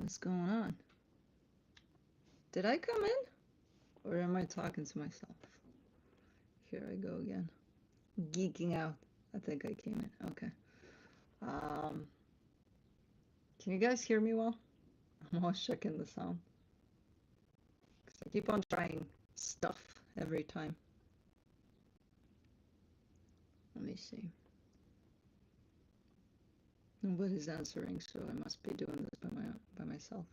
What's going on? Did I come in? Or am I talking to myself? Here I go again. Geeking out. I think I came in. Okay. Can you guys hear me well? I'm always checking the sound. Because I keep on trying stuff every time. Let me see. Nobody's answering, so I must be doing this by myself.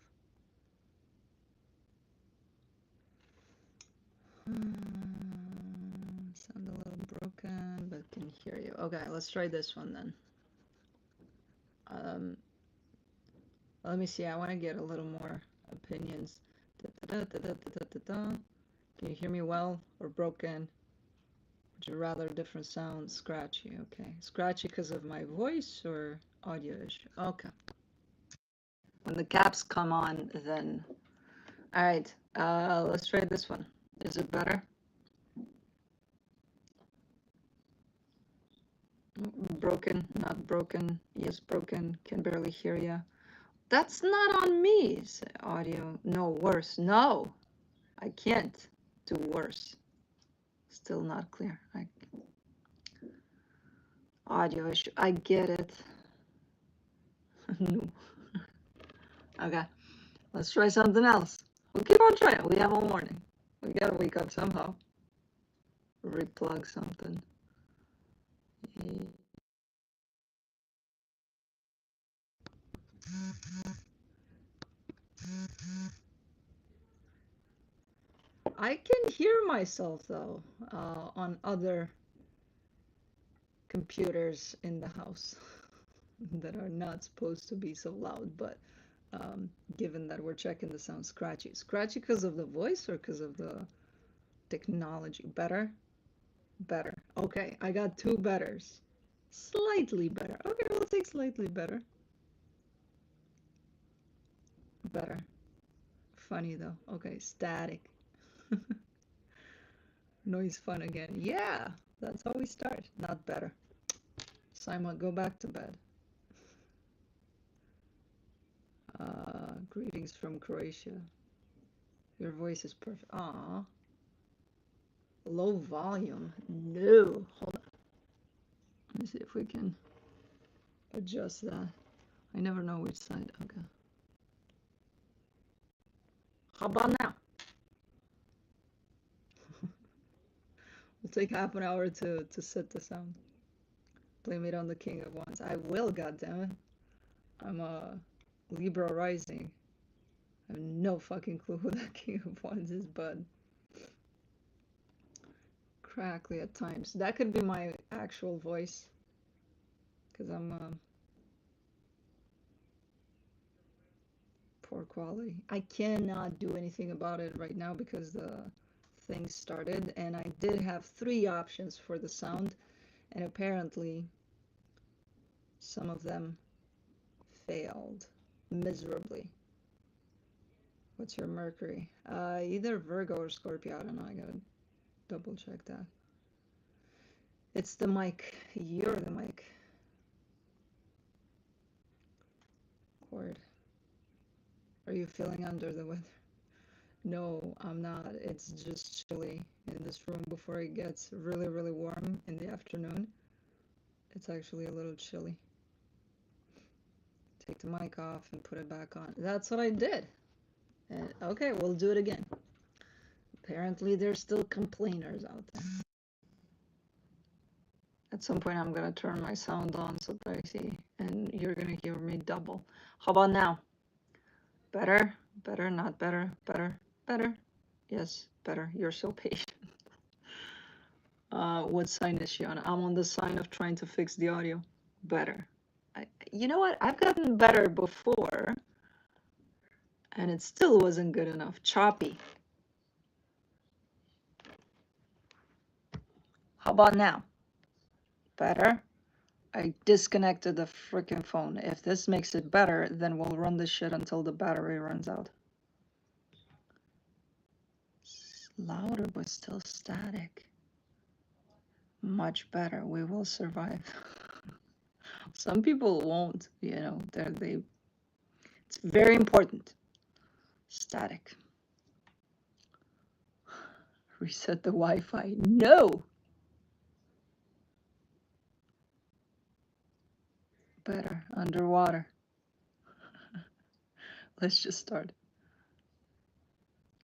Sound a little broken, but can hear you. Okay, let's try this one then. Let me see. I want to get a little more opinions. Can you hear me well or broken? Would you rather different sounds? Scratchy. Okay, scratchy because of my voice or audio issue? Okay. When the caps come on, then. All right. Let's try this one. Is it better? Broken, not broken. Yes, broken. Can barely hear you. That's not on me. Audio. No, worse. No, I can't do worse. Still not clear. Audio issue. I get it. No. Okay. Let's try something else. We'll keep on trying. We have all morning. We gotta wake up somehow. Replug something. I can hear myself though on other computers in the house that are not supposed to be so loud, but given that we're checking the sound, scratchy because of the voice or because of the technology? Better. Okay, I got two betters. Slightly better. Okay, we'll take slightly better. Funny though. Okay, static. Noise fun again. Yeah, that's how we start. Not better. Simon, go back to bed. Greetings from Croatia. Your voice is perfect. Aww. Low volume. No. Hold on. Let me see if we can adjust that. I never know which side. Okay. How about now? We'll take half an hour to set the sound. Blame it on the King of Wands. I will, goddammit. I'm a Libra rising. I have no fucking clue who that King of Wands is, but crackly at times. That could be my actual voice, because I'm poor quality. I cannot do anything about it right now because the thing started, and I did have 3 options for the sound, and apparently some of them failed miserably. What's your Mercury? Either Virgo or Scorpio. I don't know. I gotta double check that. It's the mic. You're the mic. Cord. Are you feeling under the weather? No, I'm not. It's just chilly in this room before it gets really, really warm in the afternoon. It's actually a little chilly. Take the mic off and put it back on. That's what I did. And okay, we'll do it again. Apparently there's still complainers out there. At some point I'm gonna turn my sound on so that I see, and you're gonna hear me double. How about now? Better? Better, not better, better, better. Yes, better. You're so patient. What sign is she on? I'm on the sign of trying to fix the audio. Better. You know what? I've gotten better before, and it still wasn't good enough. Choppy. How about now? Better? I disconnected the freaking phone. If this makes it better, then we'll run this shit until the battery runs out. It's louder, but still static. Much better. We will survive. Some people won't, you know, it's It's very important. Static. Reset the Wi-Fi. No. Better. Underwater. Let's just start.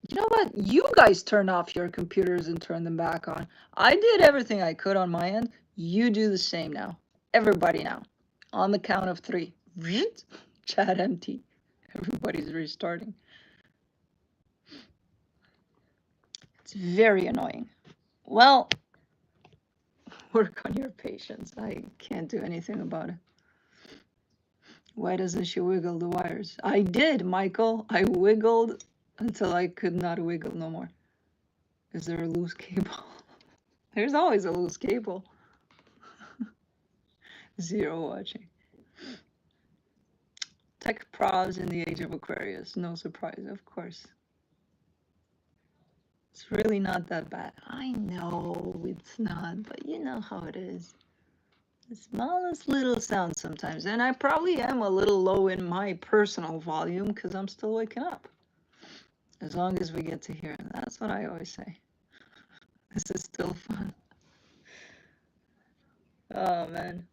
You know what? You guys turn off your computers and turn them back on. I did everything I could on my end. You do the same now. Everybody now. On the count of 3. Chat empty. Everybody's restarting. It's very annoying. Well, work on your patience. I can't do anything about it. Why doesn't she wiggle the wires? I did, Michael. I wiggled until I could not wiggle no more. Is there a loose cable? There's always a loose cable. 0 watching. Tech pros in the age of Aquarius. No surprise, of course. It's really not that bad. I know it's not, but you know how it is. The smallest little sound sometimes. And I probably am a little low in my personal volume because I'm still waking up. As long as we get to hear it. That's what I always say. This is still fun. Oh, man.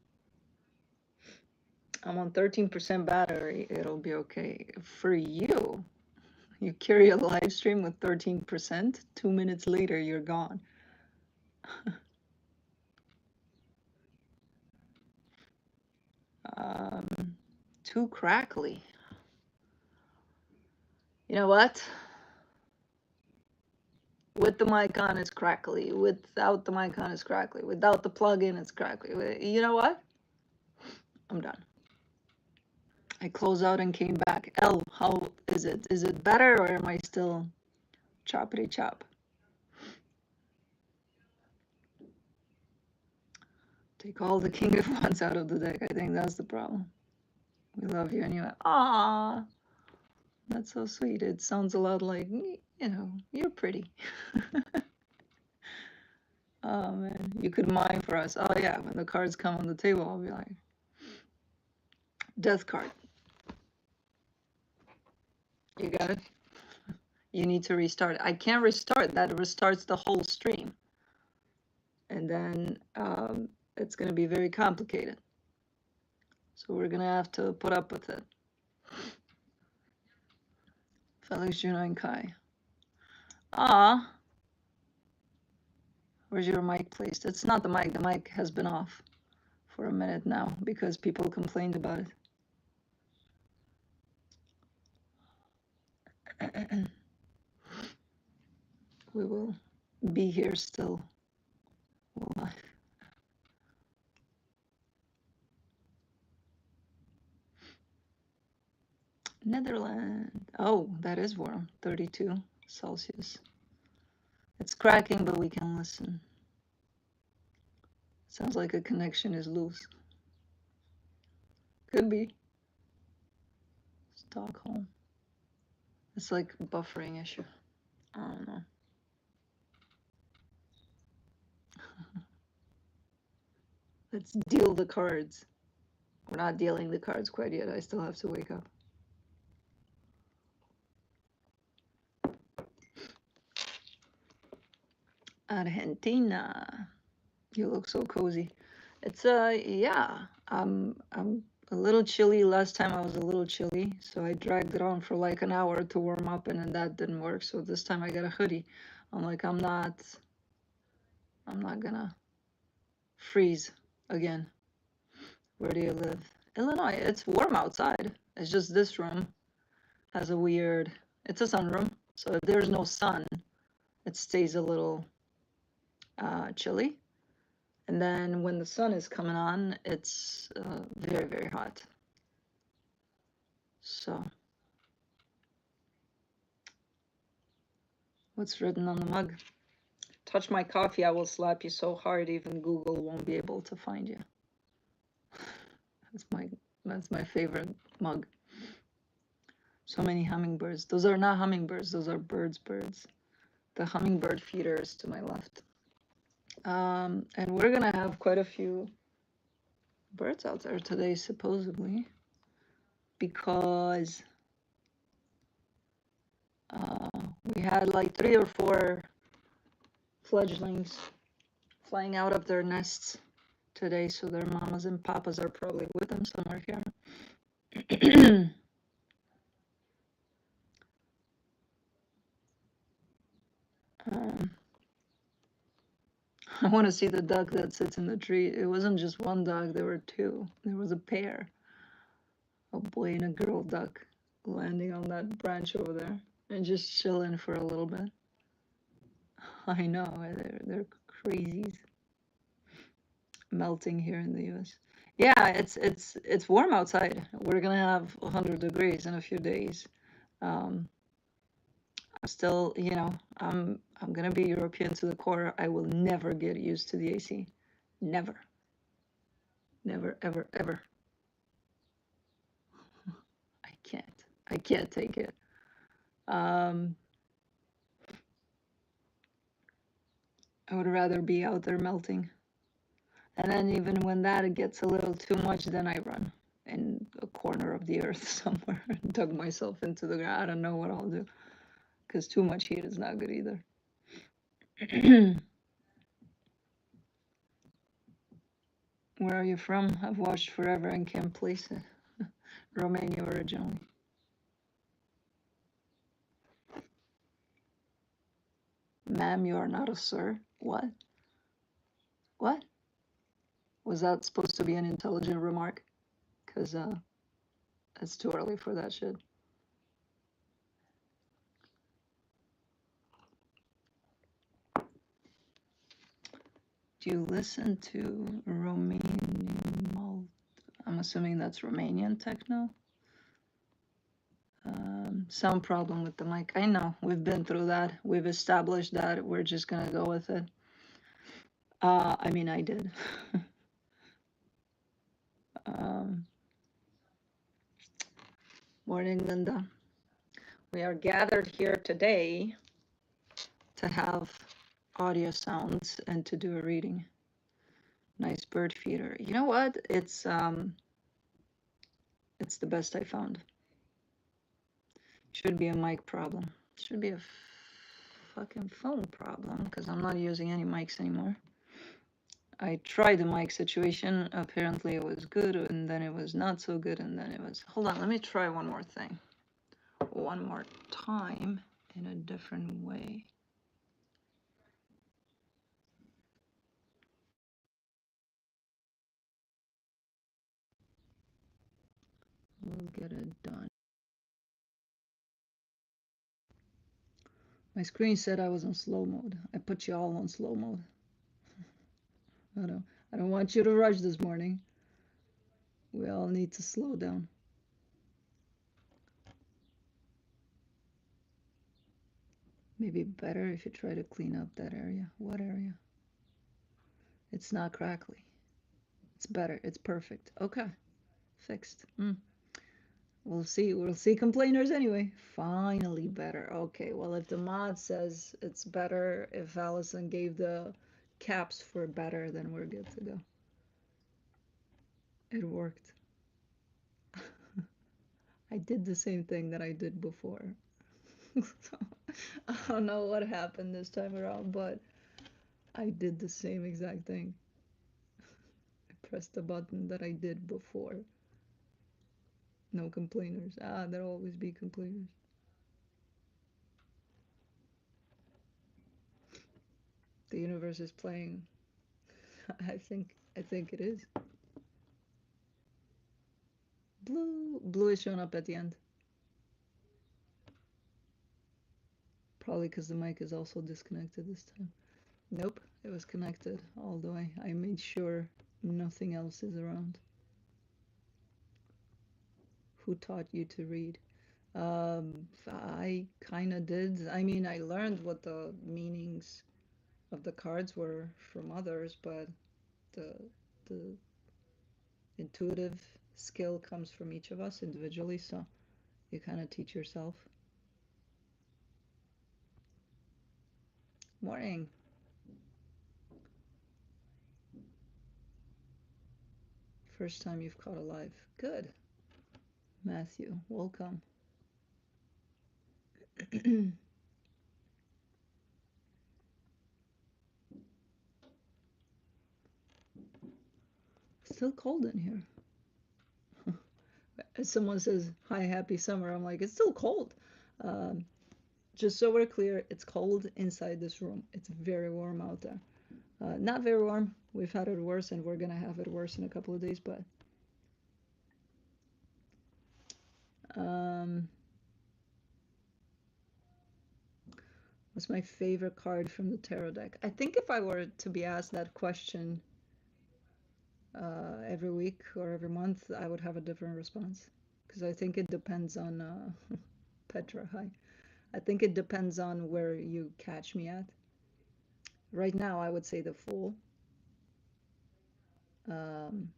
I'm on 13% battery. It'll be okay. For you, you carry a live stream with 13%. 2 minutes later, you're gone. Too crackly. You know what? With the mic on, it's crackly. Without the mic on, it's crackly. Without the plug-in, it's crackly. You know what? I'm done. I closed out and came back. L, how is it? Is it better or am I still choppity chop? Take all the King of Wands out of the deck. I think that's the problem. We love you anyway. Ah, that's so sweet. It sounds a lot like, you know, you're pretty. Oh, man. You could mime for us. Oh, yeah. When the cards come on the table, I'll be like, death card. You got it? You need to restart. I can't restart. That restarts the whole stream. And then it's going to be very complicated. So we're going to have to put up with it. Felix, Juno, and Kai. Ah. Where's your mic placed? It's not the mic. The mic has been off for a minute now because people complained about it. We will be here still. Netherlands. Oh, that is warm. 32 Celsius. It's cracking, but we can listen. Sounds like a connection is loose. Could be. Stockholm. It's like a buffering issue. I don't know. Let's deal the cards. We're not dealing the cards quite yet. I still have to wake up. Argentina. You look so cozy. It's yeah. I'm a little chilly. Last time I was a little chilly, so I dragged it on for like an hour to warm up, and then that didn't work. So this time I got a hoodie. I'm like, I'm not gonna freeze again. Where do you live? Illinois. It's warm outside. It's just this room has a weird. It's a sunroom, so if there's no sun, it stays a little chilly. And then when the sun is coming on, it's very, very hot. So, what's written on the mug? Touch my coffee, I will slap you so hard even Google won't be able to find you. That's my favorite mug. So many hummingbirds. Those are not hummingbirds, those are birds. The hummingbird feeder is to my left. And we're gonna have quite a few birds out there today, supposedly, because We had like 3 or 4 fledglings flying out of their nests today, so their mamas and papas are probably with them somewhere here. I want to see the duck that sits in the tree. It wasn't just one duck, there were 2. There was a pair, a boy and a girl duck, landing on that branch over there and just chilling for a little bit. I know, they're crazies. Melting here in the US. Yeah, it's warm outside. We're gonna have 100 degrees in a few days. I'm still, you know, I'm gonna be European to the core. I will never get used to the AC. Never. Never, ever, ever. I can't. I can't take it. I would rather be out there melting. And then even when that gets a little too much, then I run in a corner of the earth somewhere and dug myself into the ground. I don't know what I'll do, because too much heat is not good either. Where are you from? I've watched forever and can't place it. Romania originally. Ma'am, you are not a sir. What? What? Was that supposed to be an intelligent remark? Because it's too early for that shit. Do you listen to Romanian? I'm assuming that's Romanian techno. Sound problem with the mic. I know, we've been through that. We've established that. We're just gonna go with it. I mean, I did. Morning, Linda. We are gathered here today to have audio sounds and to do a reading. Nice bird feeder. You know what? It's the best I found. Should be a mic problem. Should be a fucking phone problem, because I'm not using any mics anymore. I tried the mic situation. Apparently it was good, and then it was not so good, and then it was... Hold on, let me try one more thing. One more time in a different way. We'll get it done. My screen said I was on slow mode. I put you all on slow mode. I don't want you to rush this morning. We all need to slow down. Maybe better if you try to clean up that area. What area? It's not crackly. It's better. It's perfect. Okay. Fixed. We'll see complainers anyway. Finally better. Okay, well, if the mod says it's better, if Allison gave the caps for better, then we're good to go. It worked. I did the same thing that I did before. I don't know what happened this time around, but I did the same exact thing. I pressed the button that I did before. No complainers. There'll always be complainers. The universe is playing. I think it is. Blue is showing up at the end. Probably because the mic is also disconnected this time. Nope, it was connected, although I made sure nothing else is around. Who taught you to read? I kind of did. I mean, I learned what the meanings of the cards were from others, but the intuitive skill comes from each of us individually, so you kind of teach yourself. Morning. First time you've caught a live. Good. Matthew, welcome. Still cold in here. As someone says, hi, happy summer, I'm like, it's still cold. Um, just so we're clear, it's cold inside this room. It's very warm out there. Not very warm. We've had it worse, and we're gonna have it worse in a couple of days, but um, what's my favorite card from the tarot deck? I think if I were to be asked that question every week or every month, I would have a different response. Because I think it depends on Petra. Hi. I think it depends on where you catch me at. Right now, I would say the Fool. Um,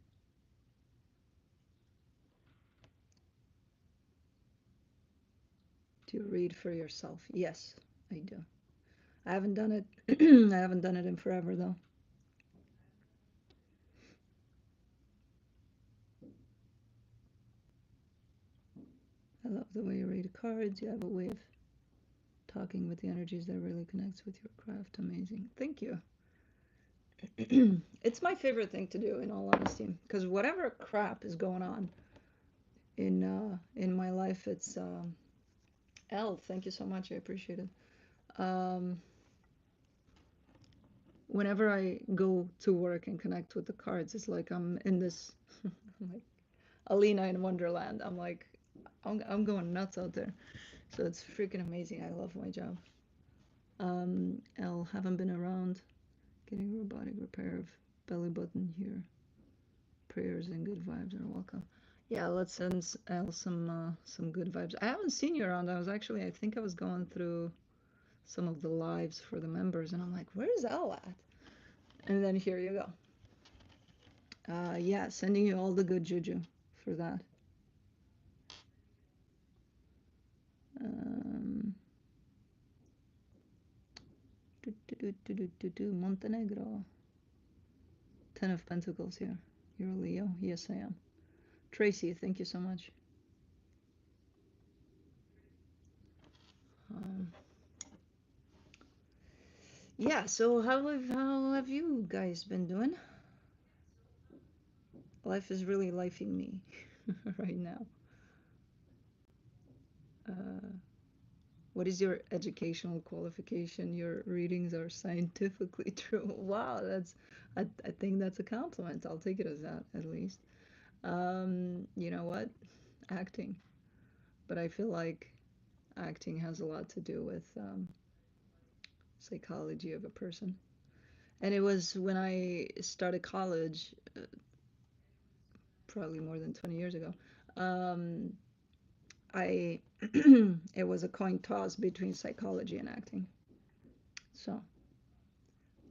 do you read for yourself? Yes, I do. I haven't done it. I haven't done it in forever, though. I love the way you read cards. You have a way of talking with the energies that really connects with your craft. Amazing. Thank you. It's my favorite thing to do, in all honesty, because whatever crap is going on in my life, it's L. Thank you so much. I appreciate it. Whenever I go to work and connect with the cards, it's like I'm in this like Alina in Wonderland. I'm like, I'm going nuts out there. So it's freaking amazing. I love my job. L, haven't been around. Getting robotic repair of belly button here. Prayers and good vibes are welcome. Yeah, let's send L some good vibes. I haven't seen you around. I think I was going through some of the lives for the members, and I'm like, where's L at? And then here you go. Yeah, sending you all the good juju for that. Montenegro. 10 of Pentacles here. You're a Leo? Yes, I am. Tracy, thank you so much. Yeah, so how have you guys been doing? Life is really lifing me right now. What is your educational qualification? Your readings are scientifically true. Wow, I think that's a compliment. I'll take it as that, at least. You know what? Acting. But I feel like acting has a lot to do with psychology of a person. And it was when I started college, probably more than 20 years ago, I it was a coin toss between psychology and acting. So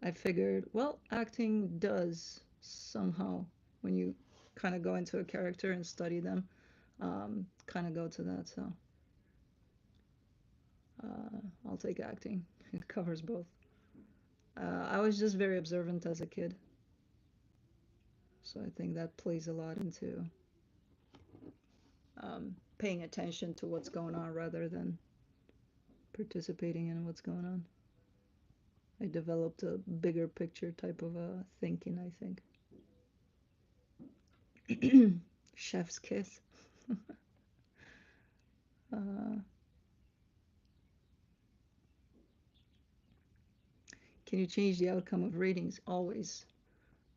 I figured, well, acting does somehow, when you kind of go into a character and study them, kind of go to that. So I'll take acting. It covers both. I was just very observant as a kid. So I think that plays a lot into paying attention to what's going on rather than participating in what's going on. I developed a bigger picture type of thinking, I think. Chef's kiss. Can you change the outcome of readings? Always.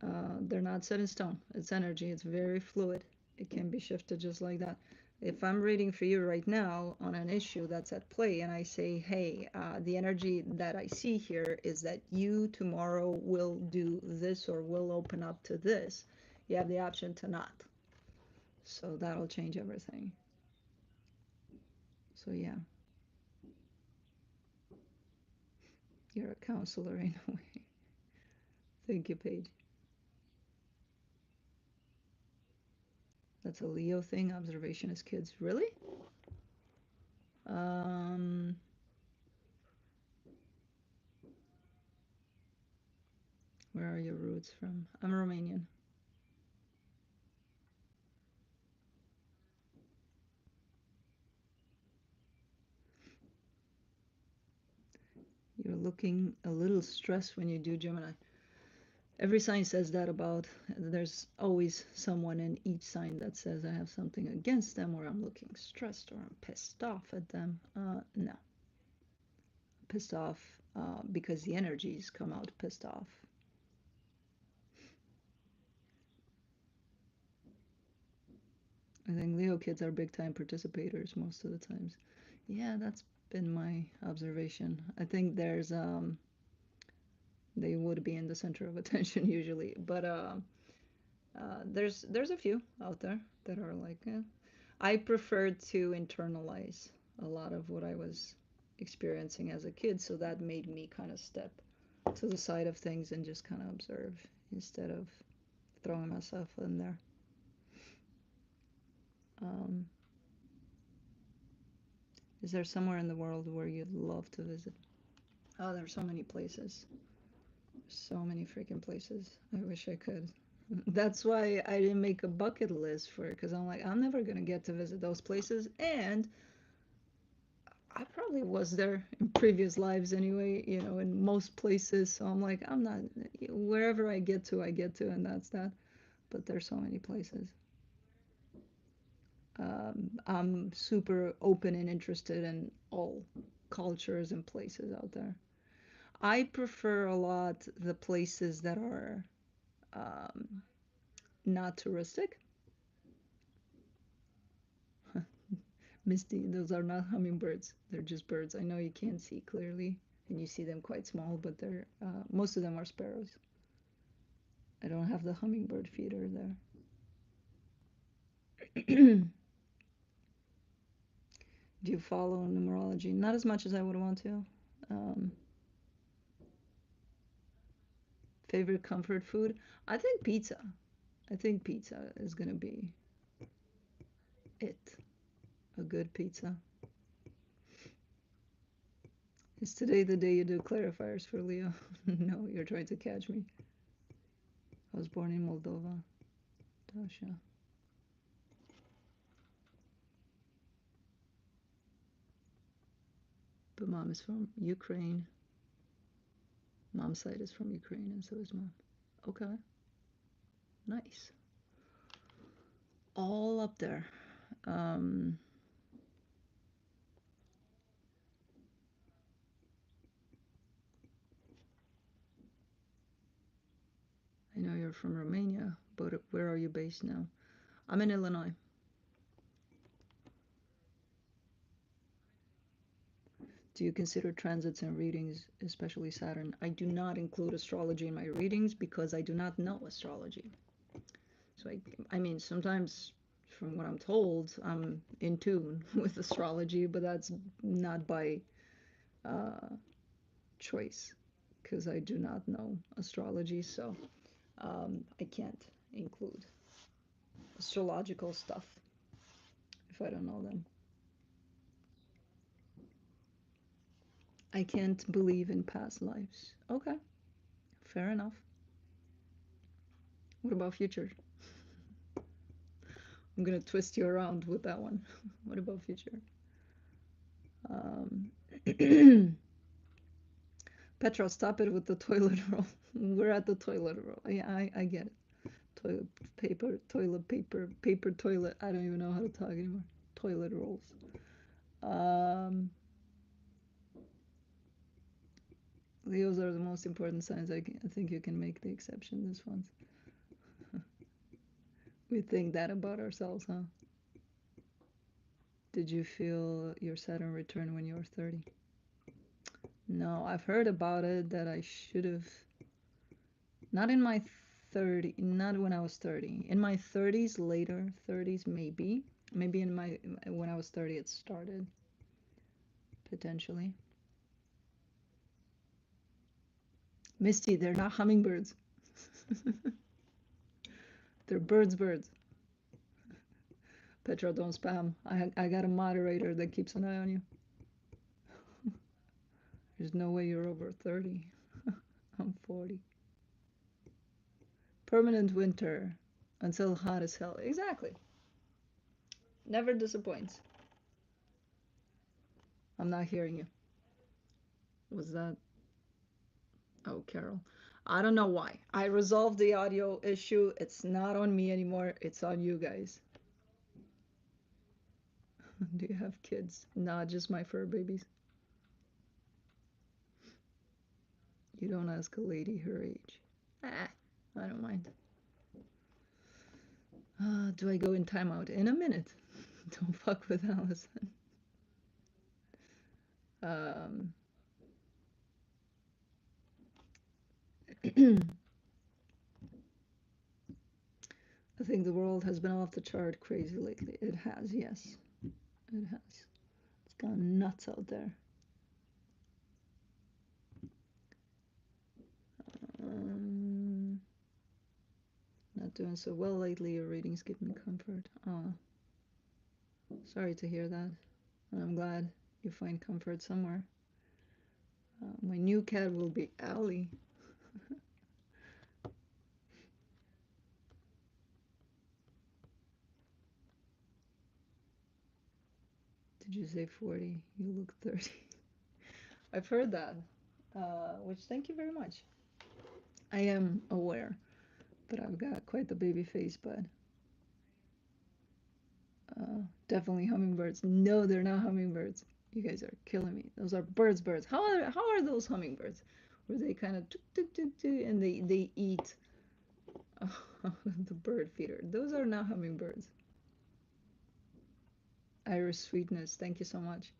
They're not set in stone. It's energy. It's very fluid. It can be shifted just like that. If I'm reading for you right now on an issue that's at play and I say, hey, the energy that I see here is that you tomorrow will do this or will open up to this, you have the option to not. So that'll change everything. So yeah. You're a counselor in a way. Thank you, Paige. That's a Leo thing, observation as kids. Really? Where are your roots from? I'm Romanian. You're looking a little stressed when you do Gemini. Every sign says that about, there's always someone in each sign that says I have something against them, or I'm looking stressed, or I'm pissed off at them. No. Pissed off because the energies come out pissed off. I think Leo kids are big time participators most of the times. Yeah, that's been my observation. I think there's they would be in the center of attention usually, but there's a few out there that are like, I prefer to internalize a lot of what I was experiencing as a kid, so that made me kind of step to the side of things and just kind of observe instead of throwing myself in there. Is there somewhere in the world where you'd love to visit? Oh, there's so many places. So many freaking places. I wish I could. That's why I didn't make a bucket list for it, because I'm like, I'm never gonna get to visit those places, and I probably was there in previous lives anyway, you know, in most places. So I'm like, I'm not, wherever I get to, and that's that. But there's so many places. I'm super open and interested in all cultures and places out there. I prefer a lot the places that are not touristic. Misty, those are not hummingbirds. They're just birds. I know you can't see clearly, and you see them quite small, but they're most of them are sparrows. I don't have the hummingbird feeder there. Do you follow numerology? Not as much as I would want to. Favorite comfort food? I think pizza. I think pizza is gonna be it. A good pizza. Is today the day you do clarifiers for Leo? No, you're trying to catch me. I was born in Moldova. Tasha. But mom is from Ukraine. Mom's side is from Ukraine, and so is mom. Okay. Nice. All up there. I know you're from Romania, but where are you based now? I'm in Illinois. Do you consider transits and readings, especially Saturn? I do not include astrology in my readings because I do not know astrology. So I mean, sometimes from what I'm told, I'm in tune with astrology, but that's not by choice because I do not know astrology, so I can't include astrological stuff if I don't know them. I can't believe in past lives. Okay, fair enough. What about future? I'm gonna twist you around with that one. What about future? Petra, stop it with the toilet roll. We're at the toilet roll. Yeah, I get it. Toilet paper, paper toilet. I don't even know how to talk anymore. Toilet rolls. Leos are the most important signs. I think you can make the exception this one. We think that about ourselves, huh? Did you feel your Saturn return when you were 30? No, I've heard about it that I should have. Not in my 30, not when I was 30. In my 30s, later 30s, maybe. Maybe in my when I was 30 it started. Potentially. Misty, they're not hummingbirds. They're birds. Petra, don't spam. I got a moderator that keeps an eye on you. There's no way you're over 30. I'm 40. Permanent winter until hot as hell. Exactly. Never disappoints. I'm not hearing you. Was that Oh, Carol. I don't know why. I resolved the audio issue. It's not on me anymore. It's on you guys. Do you have kids? Nah, just my fur babies. You don't ask a lady her age. Ah, I don't mind. Do I go in timeout? In a minute. Don't fuck with Allison. I think the world has been off the chart crazy lately. It has, yes. It has. It's gone nuts out there. Not doing so well lately. Your readings give me comfort. Oh, sorry to hear that. And I'm glad you find comfort somewhere. My new cat will be Allie. Did you say 40? You look 30. I've heard that, which thank you very much. I am aware that I've got quite the baby face, but definitely hummingbirds. No, they're not hummingbirds. You guys are killing me. Those are birds. How are those hummingbirds? Where they kind of and they eat the bird feeder. Those are not hummingbirds. Iris Sweetness, thank you so much.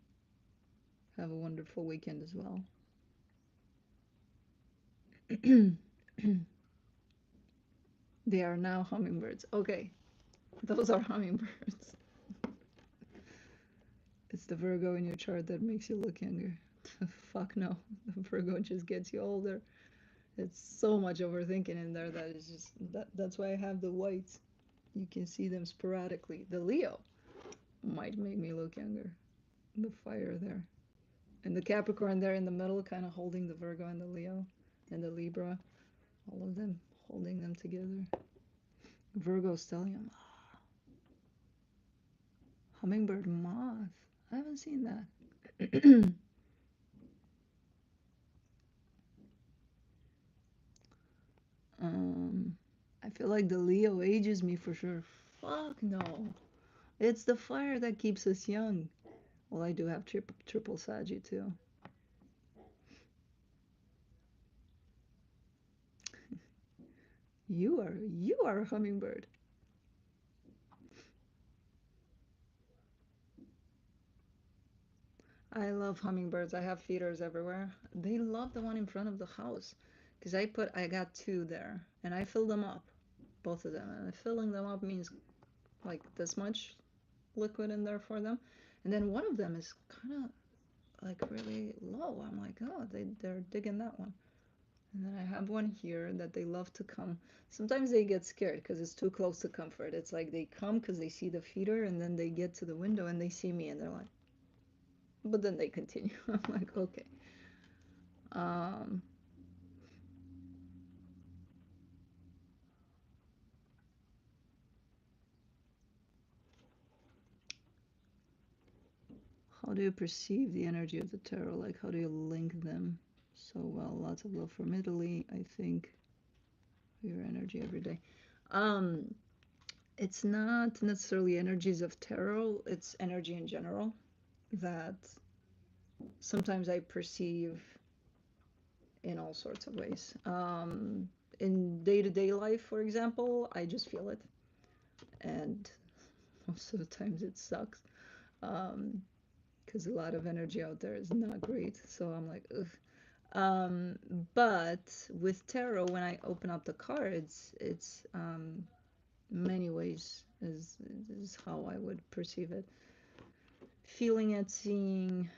Have a wonderful weekend as well. They are now hummingbirds. Okay, those are hummingbirds. It's the Virgo in your chart that makes you look younger. Fuck no. The Virgo just gets you older. It's so much overthinking in there that is just that's why I have the whites. You can see them sporadically. The Leo might make me look younger. The fire there. And the Capricorn there in the middle, kind of holding the Virgo and the Leo and the Libra. All of them holding them together. Virgo stellium. Hummingbird moth. I haven't seen that. I feel like the Leo ages me for sure. Fuck no. It's the fire that keeps us young. Well, I do have triple Saggy too. You are a hummingbird. I love hummingbirds. I have feeders everywhere. They love the one in front of the house because I got two there and I fill them up, both of them. And filling them up means like this much liquid in there for them. And then one of them is kind of like really low. I'm like, oh, they're digging that one. And then I have one here that they love to come. Sometimes they get scared because it's too close to comfort. It's like they come because they see the feeder and then they get to the window and they see me and they're like, but then they continue. I'm like, okay. How do you perceive the energy of the tarot? Like, how do you link them so well? Lots of love from Italy, I think. Your energy every day. It's not necessarily energies of tarot, it's energy in general that sometimes I perceive in all sorts of ways. In day-to-day life, for example, I just feel it. And most of the times it sucks. Because a lot of energy out there is not great. So I'm like, ugh. But with tarot, when I open up the cards, it's many ways is how I would perceive it. Feeling it, seeing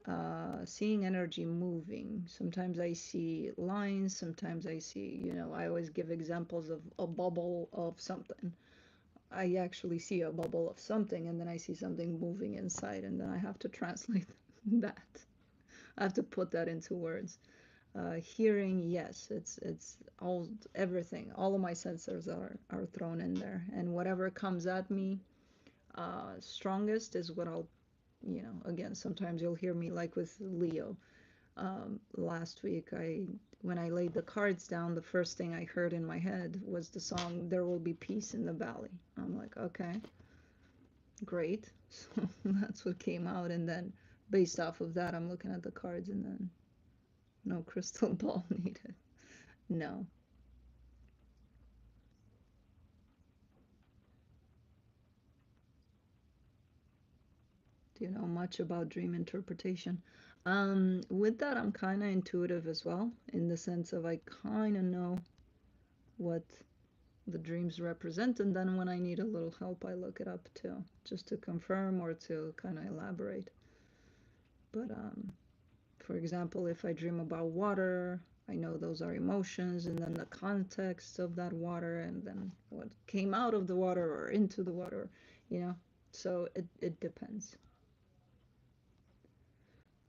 energy moving. Sometimes I see lines, sometimes I see, I always give examples of a bubble of something. I actually see a bubble of something and then I see something moving inside and then I have to translate that. I have to put that into words. Hearing, yes, it's everything. All of my sensors are thrown in there, and whatever comes at me strongest is what I'll, again, sometimes you'll hear me like with Leo. Last week, when I laid the cards down, the first thing I heard in my head was the song "There Will Be Peace in the Valley." I'm like, okay, great. So that's what came out, and then based off of that, I'm looking at the cards, and then no crystal ball needed. No. Do you know much about dream interpretation? With that, I'm kind of intuitive as well, in the sense of I kind of know what the dreams represent, and then when I need a little help, I look it up too, just to confirm or to kind of elaborate. But for example, if I dream about water, I know those are emotions, and then the context of that water, and then what came out of the water or into the water, you know. So it depends.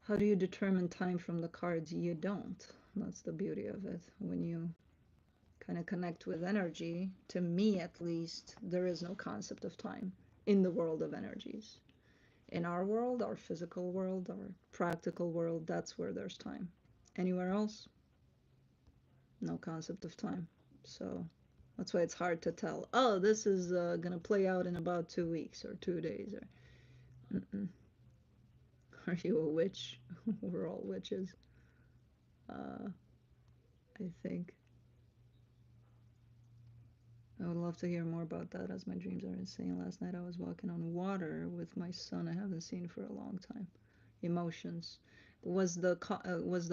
How do you determine time from the cards? You don't. That's the beauty of it. When you kind of connect with energy, to me at least, there is no concept of time in the world of energies. In our world, our physical world, our practical world, that's where there's time. Anywhere else, no concept of time. So that's why it's hard to tell. Oh, this is going to play out in about 2 weeks or 2 days. Or, are you a witch? We're all witches. I think. I would love to hear more about that, as my dreams are insane. Last night I was walking on water with my son I haven't seen for a long time. Emotions. Was the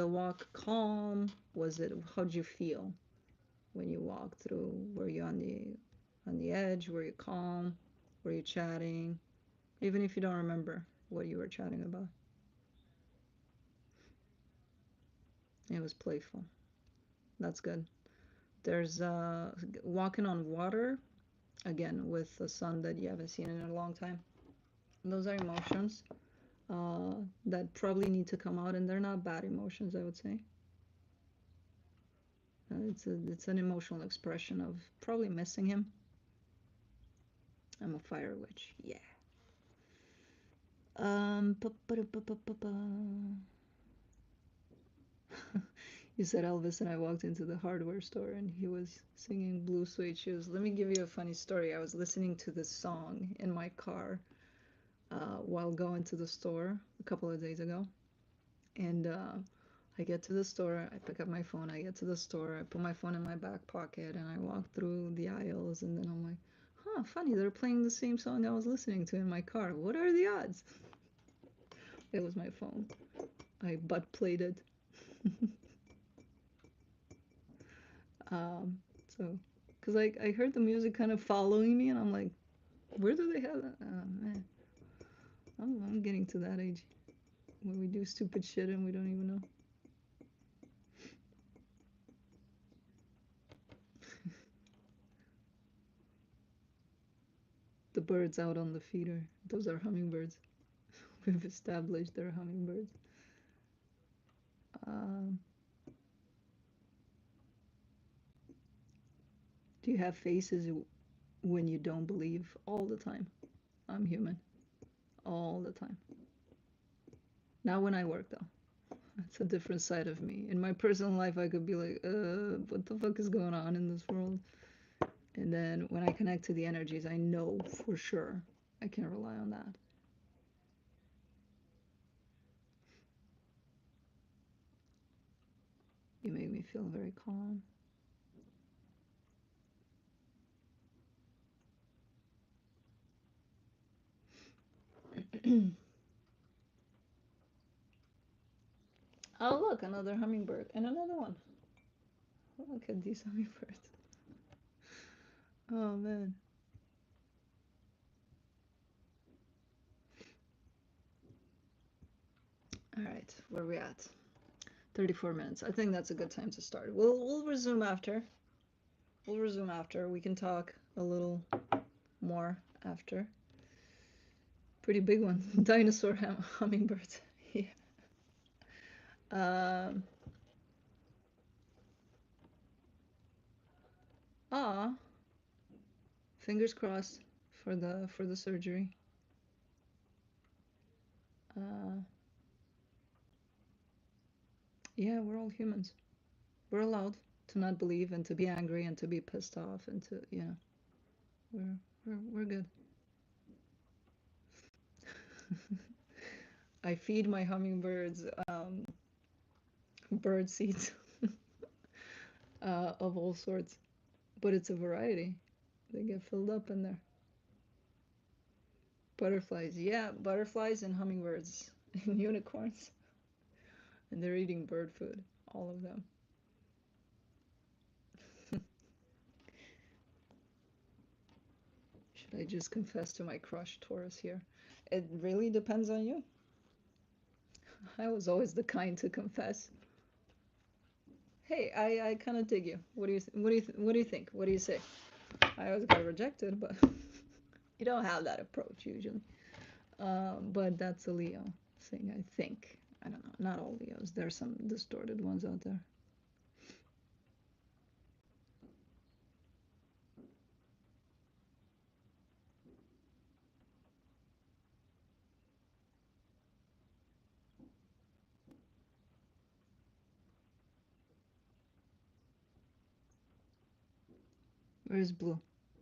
walk calm? Was it, how'd you feel when you walked through? Were you on the edge? Were you calm? Were you chatting? Even if you don't remember what you were chatting about. It was playful. That's good. There's walking on water, again, with a son that you haven't seen in a long time. Those are emotions that probably need to come out, and they're not bad emotions, I would say. It's an emotional expression of probably missing him. I'm a fire witch, yeah. You said Elvis, and I walked into the hardware store, and he was singing Blue Suede Shoes. Let me give you a funny story. I was listening to this song in my car while going to the store a couple of days ago, and I get to the store, I pick up my phone, I get to the store, I put my phone in my back pocket, and I walk through the aisles, and then I'm like, huh, funny, they're playing the same song I was listening to in my car. What are the odds? It was my phone. I butt played it. So, because I heard the music kind of following me, and I'm like, where do they have that? Oh, man. I'm getting to that age where we do stupid shit and we don't even know. The birds out on the feeder, those are hummingbirds. We've established they're hummingbirds. Do you have faces when you don't believe? All the time. I'm human. All the time. Not when I work, though. That's a different side of me. In my personal life, I could be like, what the fuck is going on in this world? And then when I connect to the energies, I know for sure I can rely on that. You make me feel very calm. Oh, look, another hummingbird. And another one. Look at these hummingbirds. Oh, man. All right, where are we at? 34 minutes. I think that's a good time to start. We'll resume after. We'll resume after. We can talk a little more after. Pretty big one. Dinosaur hummingbirds. Yeah. Ah, fingers crossed for the surgery. Yeah, we're all humans. We're allowed to not believe and to be angry and to be pissed off and to, you know, we're good. I feed my hummingbirds bird seeds of all sorts, but it's a variety. They get filled up in there. Butterflies, yeah, butterflies and hummingbirds and unicorns. And they're eating bird food, all of them. Should I just confess to my crush Taurus here? It really depends on you. I was always the kind to confess. Hey, I kind of dig you. What do you what do you think? What do you say? I always got rejected, but you don't have that approach usually. But that's a Leo thing, I think. I don't know. Not all Leos. There's some distorted ones out there. Where's Blue?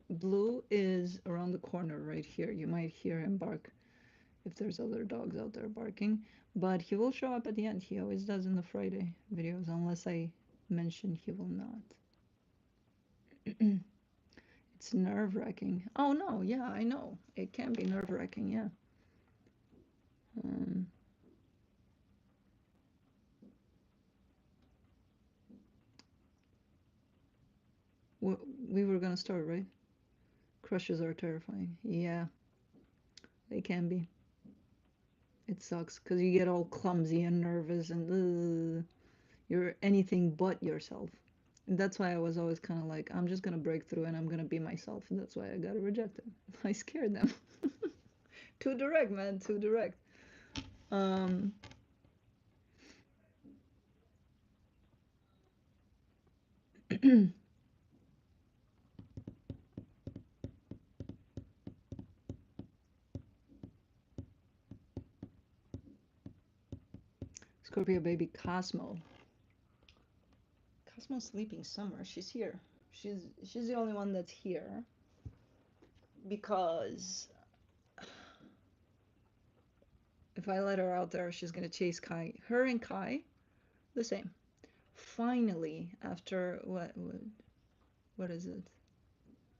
Blue is around the corner right here. You might hear him bark if there's other dogs out there barking. But he will show up at the end. He always does in the Friday videos, unless I mention he will not. It's nerve-wracking. Oh no, yeah, I know. It can be nerve-wracking, yeah. Um, we were gonna start, right? Crushes are terrifying. Yeah, they can be. It sucks because you get all clumsy and nervous and you're anything but yourself. And that's why I was always kind of like, I'm just gonna break through and I'm gonna be myself. And that's why I got rejected. I scared them. Too direct, man. Too direct. Um, Scorpio baby Cosmo. Cosmo's sleeping somewhere. She's here. She's the only one that's here because if I let her out there, she's gonna chase Kai. Her and Kai, the same. Finally, after what is it?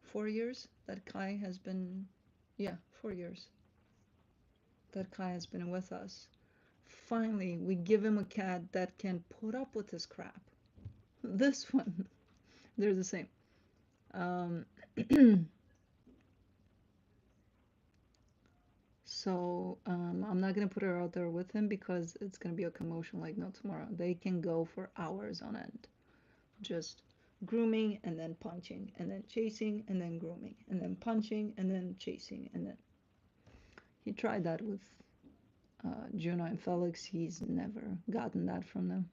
4 years that Kai has been, yeah, 4 years that Kai has been with us. Finally, we give him a cat that can put up with this crap. This one, they're the same. So I'm not gonna put her out there with him because it's gonna be a commotion like no tomorrow. They can go for hours on end, just grooming and then punching and then chasing and then grooming and then punching and then chasing and then he tried that with Juno and Felix. He's never gotten that from them.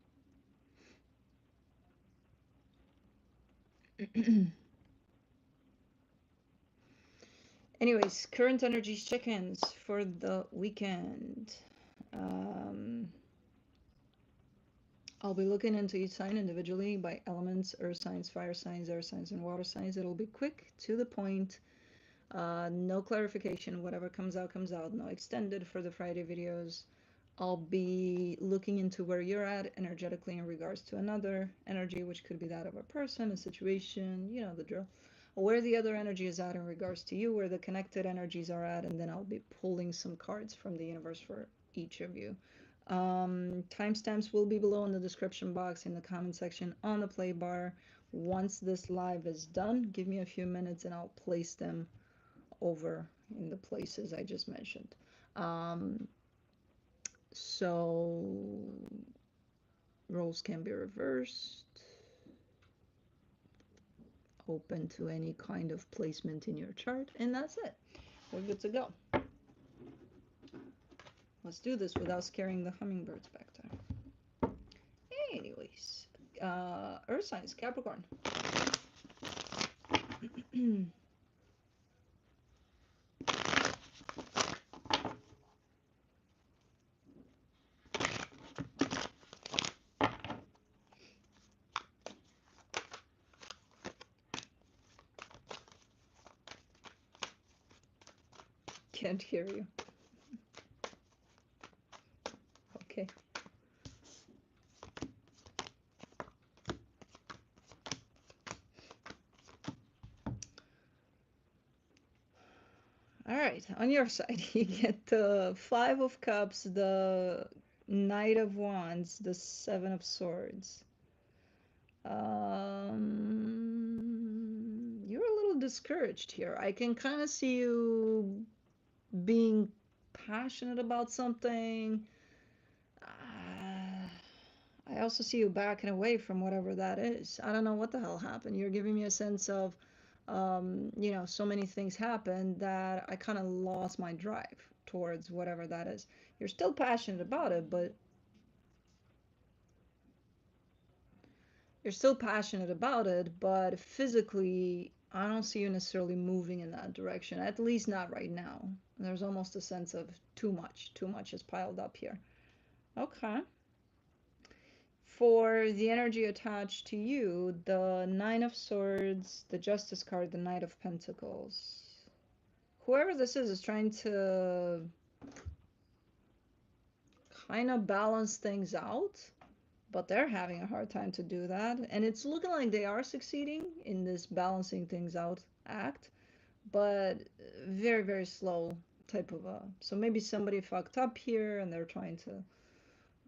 Anyways, current energies check-ins for the weekend. I'll be looking into each sign individually by elements, earth signs, fire signs, air signs, and water signs. It'll be quick, to the point, no clarification. Whatever comes out, comes out. No extended for the Friday videos. I'll be looking into where you're at energetically in regards to another energy, which could be that of a person, a situation, you know the drill. Where the other energy is at in regards to you, where the connected energies are at, and then I'll be pulling some cards from the universe for each of you. Timestamps will be below in the description box, in the comment section, on the play bar. Once this live is done, give me a few minutes and I'll place them over in the places I just mentioned. So roles can be reversed, open to any kind of placement in your chart, and that's it. We're good to go. Let's do this without scaring the hummingbirds back there. Anyways, earth signs, Capricorn. can't hear you. Okay. All right, on your side, you get the Five of Cups, the Knight of Wands, the Seven of Swords. You're a little discouraged here. I can kind of see you being passionate about something. I also see you backing away from whatever that is. I don't know what the hell happened. You're giving me a sense of, you know, so many things happened that I kind of lost my drive towards whatever that is. You're still passionate about it, but physically, I don't see you necessarily moving in that direction, at least not right now. There's almost a sense of too much is piled up here. Okay. For the energy attached to you, the Nine of Swords, the Justice card, the Knight of Pentacles. Whoever this is trying to kind of balance things out, but they're having a hard time to do that. And it's looking like they are succeeding in this balancing things out act, but very, very slow type of a... So maybe somebody fucked up here and they're trying to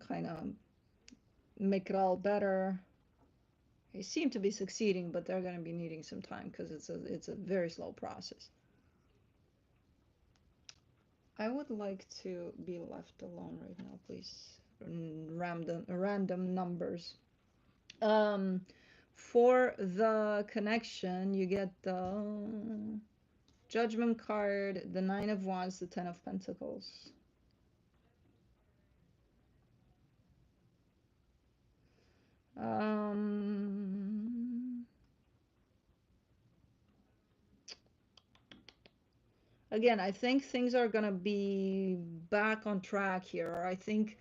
kind of make it all better. They seem to be succeeding, but they're going to be needing some time because it's a very slow process. I would like to be left alone right now, please. Random numbers. For the connection, you get the Judgment card, the Nine of Wands, the Ten of Pentacles. Again, I think things are gonna be back on track here. I think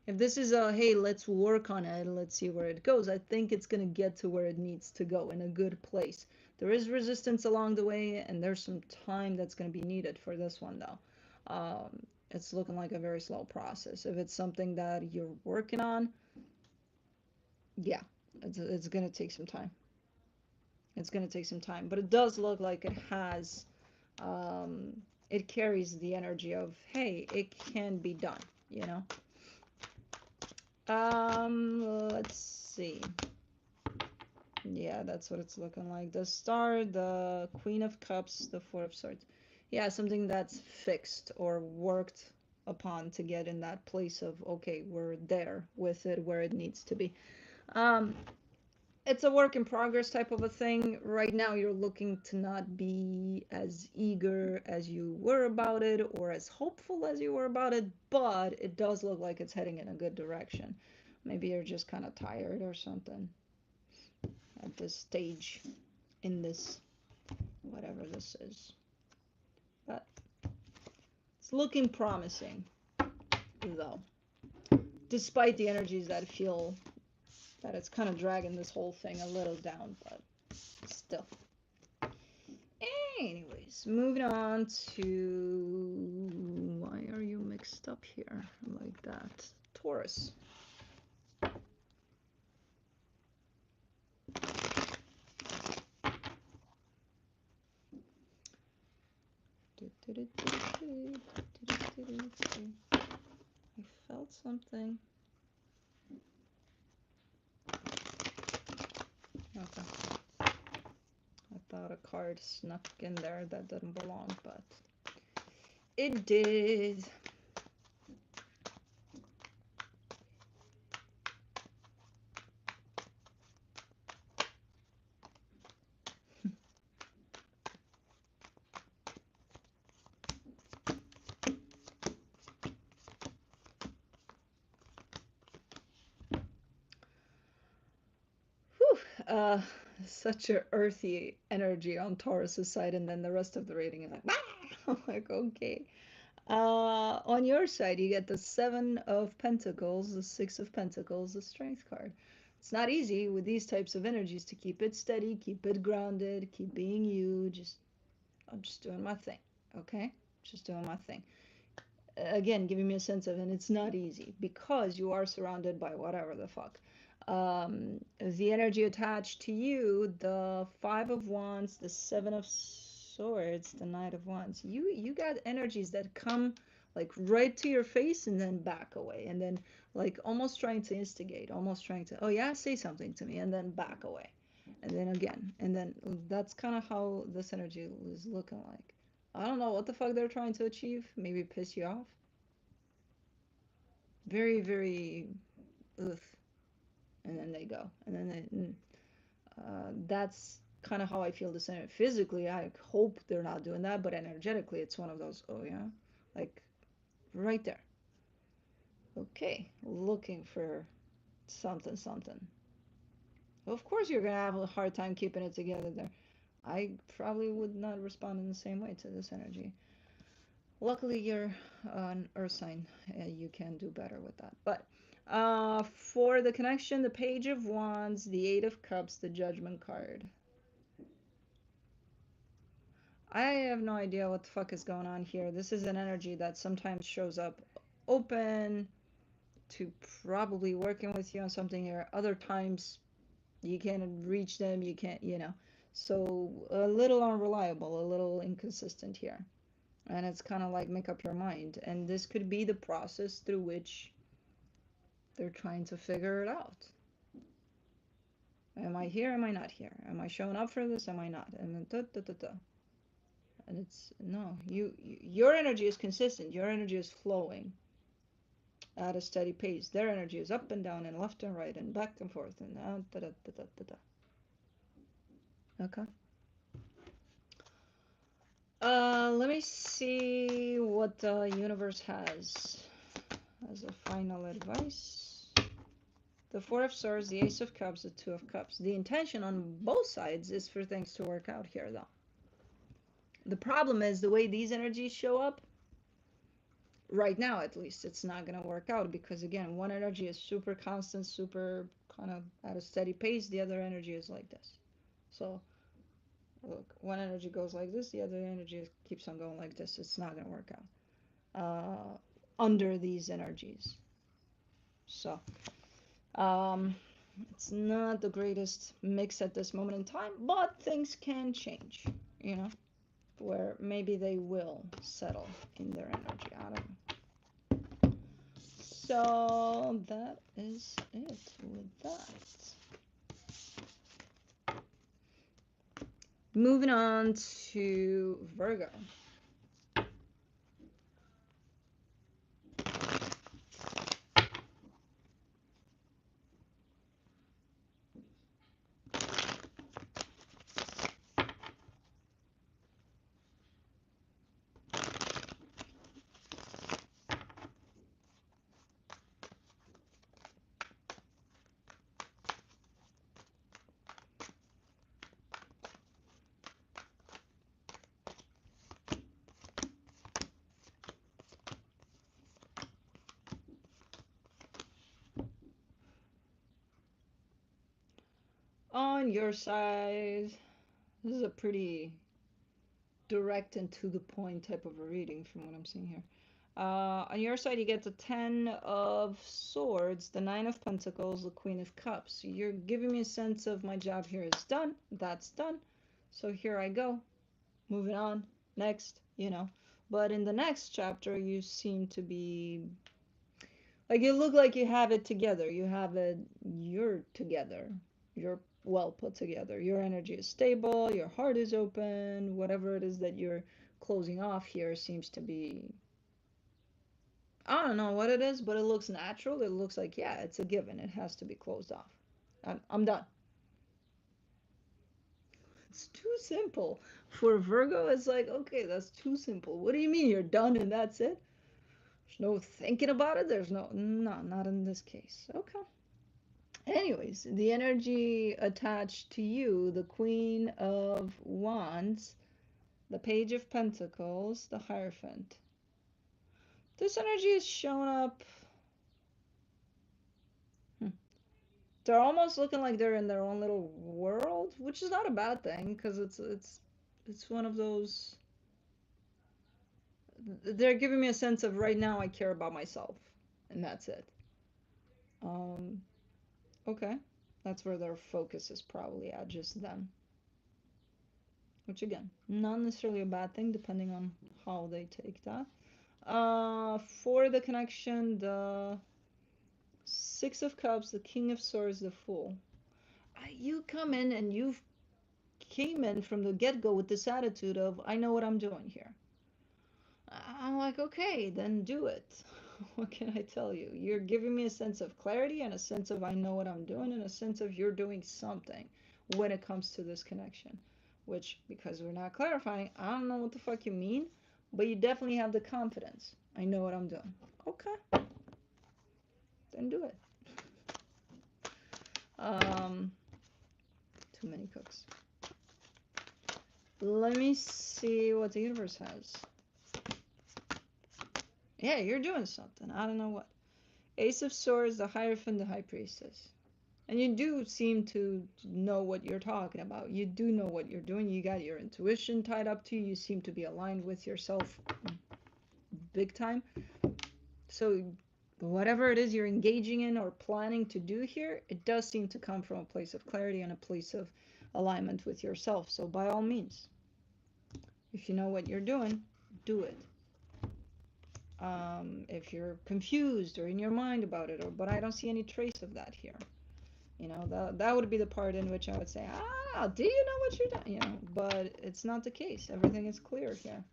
if this is a, hey, let's work on it, let's see where it goes, I think it's gonna get to where it needs to go, in a good place. There is resistance along the way, and there's some time that's gonna be needed for this one, though. It's looking like a very slow process. If it's something that you're working on, yeah, it's gonna take some time. It's gonna take some time, but it does look like it has... it carries the energy of, hey, it can be done, you know. Let's see. Yeah, that's what it's looking like. The Star, the Queen of Cups, the Four of Swords. Yeah, something that's fixed or worked upon to get in that place of, okay, we're there with it where it needs to be. It's a work in progress type of a thing. Right now, you're looking to not be as eager as you were about it, or as hopeful as you were about it, but it does look like it's heading in a good direction. Maybe you're just kind of tired or something at this stage in this, whatever this is. But it's looking promising, though, despite the energies that feel that it's kind of dragging this whole thing a little down, but still. Anyways, moving on to... Why are you mixed up here like that? Taurus. I felt something. Okay. I thought a card snuck in there that didn't belong, but it did. Such a earthy energy on Taurus's side, and then the rest of the rating is like, bah! I'm like, okay. On your side, you get the Seven of Pentacles, the Six of Pentacles, the Strength card. It's not easy with these types of energies to keep it steady, keep it grounded, keep being you. I'm just doing my thing, okay? just doing my thing. Again, giving me a sense of, and it's not easy because you are surrounded by whatever the fuck. The energy attached to you, the Five of Wands, the Seven of Swords, the Knight of Wands. You got energies that come like right to your face and then back away, and then like almost trying to instigate, almost trying to, oh yeah, say something to me, and then back away, and then again, and then that's kind of how this energy is looking like. I don't know what the fuck they're trying to achieve. Maybe piss you off. Very, very, ugh. And then they go. And then that's kind of how I feel this energy. Physically, I hope they're not doing that, but energetically, it's one of those, oh yeah, like right there. Okay, looking for something, something. Of course, you're going to have a hard time keeping it together there. I probably would not respond in the same way to this energy. Luckily, you're an earth sign. You can do better with that. But for the connection, the Page of Wands, the Eight of Cups, the Judgment card. I have no idea what the fuck is going on here. This is an energy that sometimes shows up open to probably working with you on something here. Other times you can't reach them, you can't, you know. So a little unreliable, a little inconsistent here. And it's kind of like make up your mind. And this could be the process through which they're trying to figure it out. Am I here? Am I not here? Am I showing up for this? Am I not? And then And it's no, your energy is consistent. Your energy is flowing at a steady pace. Their energy is up and down and left and right and back and forth and Okay. Let me see what the universe has as a final advice. The Four of Swords, the Ace of Cups, the Two of Cups. The intention on both sides is for things to work out here, though. The problem is the way these energies show up, right now at least, it's not going to work out because, again, one energy is super constant, super kind of at a steady pace. The other energy is like this. So, look, one energy goes like this, the other energy keeps on going like this. It's not going to work out under these energies. So, it's not the greatest mix at this moment in time, but things can change, you know, where maybe they will settle in their energy. I don't know. So that is it with that. Moving on to Virgo. On your side, this is a pretty direct and to the point type of a reading from what I'm seeing here. On your side, you get the Ten of Swords, the Nine of Pentacles, the Queen of Cups. You're giving me a sense of my job here is done. That's done. So here I go. Moving on. Next, you know. But in the next chapter, you seem to be like you look like you have it together. You have it, you're together. You're well put together. Your energy is stable, your heart is open, whatever it is that you're closing off here seems to be, I don't know what it is, but it looks natural. It looks like, yeah, it's a given. It has to be closed off. I'm done. It's too simple. For Virgo, it's like, okay, that's too simple. What do you mean you're done and that's it? There's no thinking about it. There's no, not in this case. Okay. Anyways, the energy attached to you, the Queen of Wands, the Page of Pentacles, the Hierophant. This energy is showing up. They're almost looking like they're in their own little world, which is not a bad thing because it's one of those. they're giving me a sense of right now I care about myself, and that's it. Um, okay, that's where their focus is probably at, just them. Which again, not necessarily a bad thing, depending on how they take that. For the connection, the Six of Cups, the King of Swords, the Fool. You come in and you came in from the get-go with this attitude of, I know what I'm doing here. I'm like, okay, then do it. What can I tell you? You're giving me a sense of clarity and a sense of I know what I'm doing and a sense of you're doing something when it comes to this connection. Which, because we're not clarifying, I don't know what the fuck you mean, but you definitely have the confidence. I know what I'm doing. Okay, then do it. Too many cooks. Let me see what the universe has. Yeah, you're doing something. I don't know what. Ace of Swords, the Hierophant, the High Priestess. And you do seem to know what you're talking about. You do know what you're doing. You got your intuition tied up to you. You seem to be aligned with yourself big time. So whatever it is you're engaging in or planning to do here, it does seem to come from a place of clarity and a place of alignment with yourself. So by all means, if you know what you're doing, do it. If you're confused or in your mind about it, but I don't see any trace of that here. You know, that would be the part in which I would say, do you know what you're doing? You know, but it's not the case. Everything is clear here.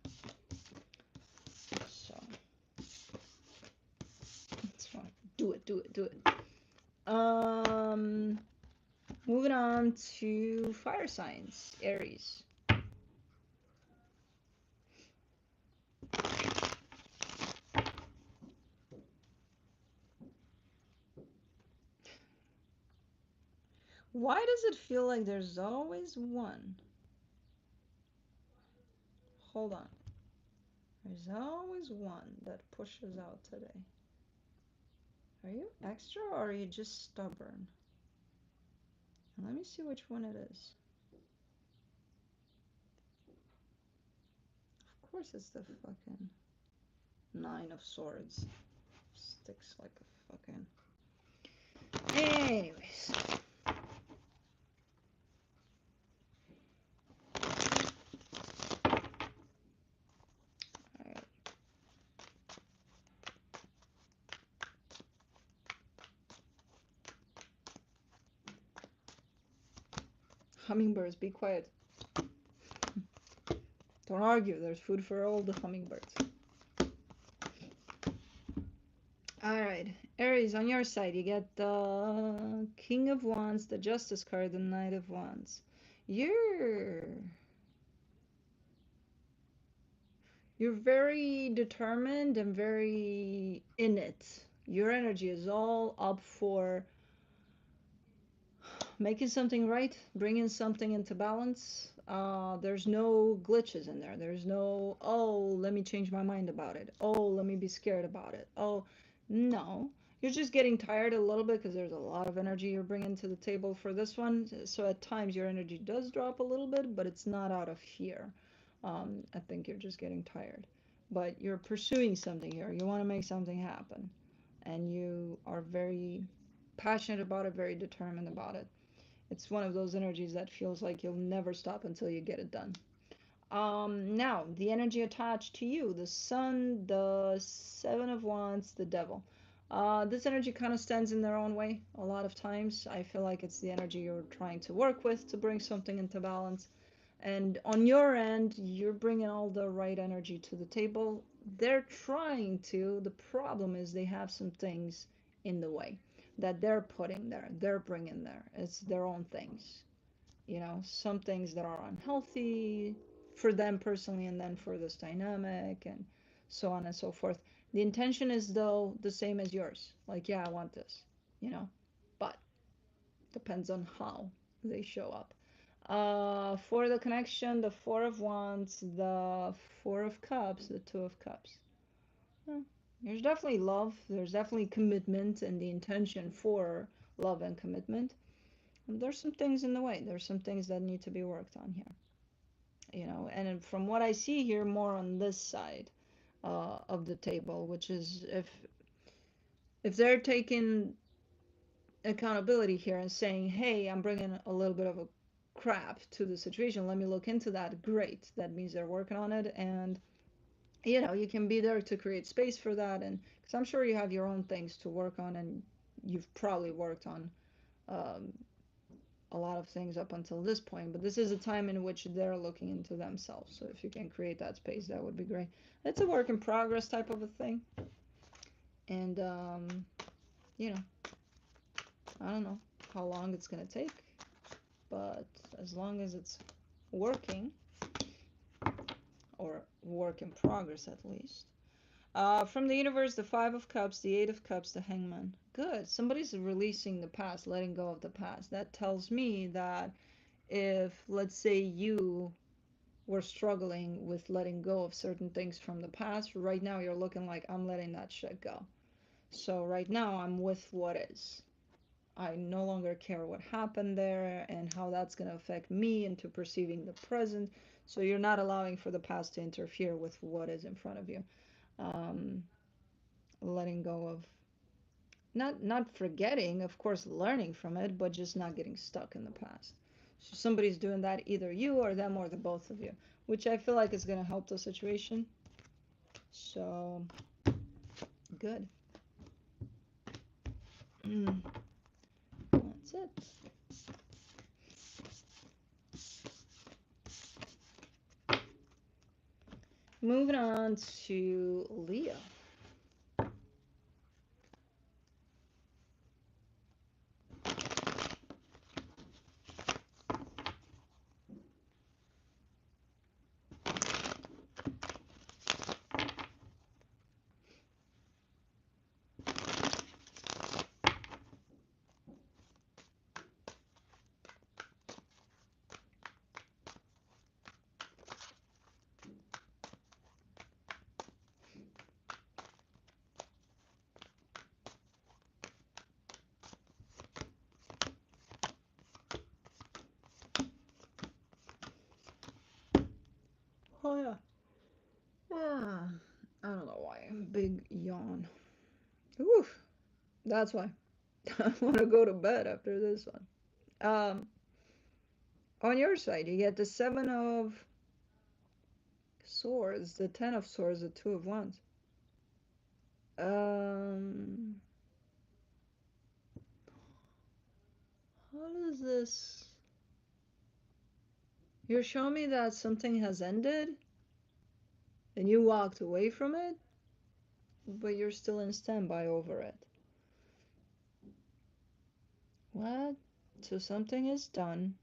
So, it's fine. Do it, do it, do it. Moving on to fire signs, Aries. Why does it feel like there's always one? Hold on. There's always one that pushes out today. Are you extra or are you just stubborn? Let me see which one it is. Of course it's the fucking Nine of Swords. Sticks like a fucking... Anyways. Alright. Hummingbirds, be quiet. Don't argue, there's food for all the hummingbirds. Alright, Aries, on your side, you get the King of Wands, the Justice card, the Knight of Wands. You're very determined and very in it. Your energy is all up for making something right, bringing something into balance. There's no glitches in there. There's no, oh, let me change my mind about it. Oh, let me be scared about it. Oh, no. You're just getting tired a little bit because there's a lot of energy you're bringing to the table for this one. So at times your energy does drop a little bit, but it's not out of fear. I think you're just getting tired. But you're pursuing something here. You want to make something happen. And you are very passionate about it, very determined about it. It's one of those energies that feels like you'll never stop until you get it done. Now, the energy attached to you, the Sun, the Seven of Wands, the Devil. This energy kind of stands in their own way a lot of times. I feel like it's the energy you're trying to work with to bring something into balance. And on your end, you're bringing all the right energy to the table. They're trying to. The problem is they have some things in the way that they're putting there, they're bringing there. It's their own things. You know, some things that are unhealthy for them personally and then for this dynamic and so on and so forth. The intention is though the same as yours. Like, yeah, I want this, you know, but depends on how they show up. For the connection, the Four of Wands, the Four of Cups, the Two of Cups. There's definitely love, there's definitely commitment and the intention for love and commitment. And there's some things in the way, there's some things that need to be worked on here. You know, and from what I see here, more on this side, of the table, which is if they're taking accountability here and saying, hey, I'm bringing a little bit of a crap to the situation, let me look into that, great. That means they're working on it, and you know, you can be there to create space for that. And because I'm sure you have your own things to work on, and you've probably worked on um, a lot of things up until this point, but this is a time in which they're looking into themselves. So if you can create that space, that would be great. It's a work in progress type of a thing. And you know, I don't know how long it's gonna take, but as long as it's working, or work in progress at least. From the universe, the Five of Cups, the Eight of Cups, the Hangman. Good. Somebody's releasing the past, letting go of the past. That tells me that if, let's say, you were struggling with letting go of certain things from the past, right now you're looking like, I'm letting that shit go. So right now I'm with what is. I no longer care what happened there and how that's going to affect me into perceiving the present. So you're not allowing for the past to interfere with what is in front of you. Um, Letting go of, not forgetting, of course, learning from it, but just not getting stuck in the past. So somebody's doing that, either you or them or the both of you, which I feel like is going to help the situation. So good. That's it. Moving on to Leo. Oh yeah. Ah, I don't know why. Big yawn. Oof. That's why. I want to go to bed after this one. On your side, you get the Seven of Swords, the Ten of Swords, the Two of Wands. How does this? You're showing me that something has ended and you walked away from it, but you're still in standby over it. What? So something is done.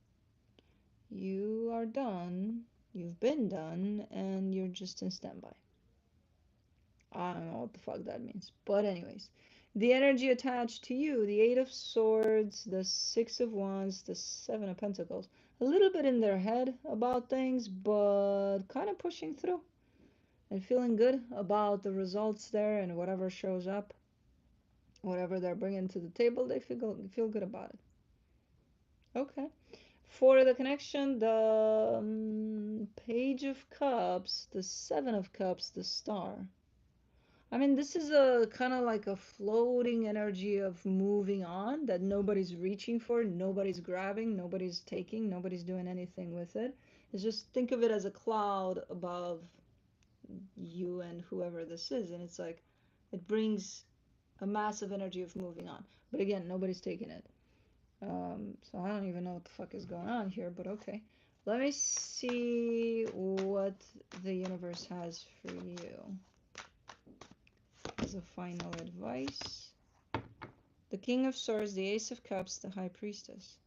You are done. You've been done, and you're just in standby. I don't know what the fuck that means. But anyways, the energy attached to you, the Eight of Swords, the Six of Wands, the Seven of Pentacles. A little bit in their head about things, but kind of pushing through and feeling good about the results there, and whatever shows up, whatever they're bringing to the table, they feel good about it. Okay. For the connection, the Page of Cups, the Seven of Cups, the Star. I mean, this is a kind of like a floating energy of moving on that nobody's reaching for, nobody's grabbing, nobody's taking, nobody's doing anything with it. It's just, think of it as a cloud above you and whoever this is, and it's like it brings a massive energy of moving on. But again, nobody's taking it. So I don't even know what the fuck is going on here, but okay. Let me see what the universe has for you as a final advice. The King of Swords, the Ace of Cups, the High Priestess.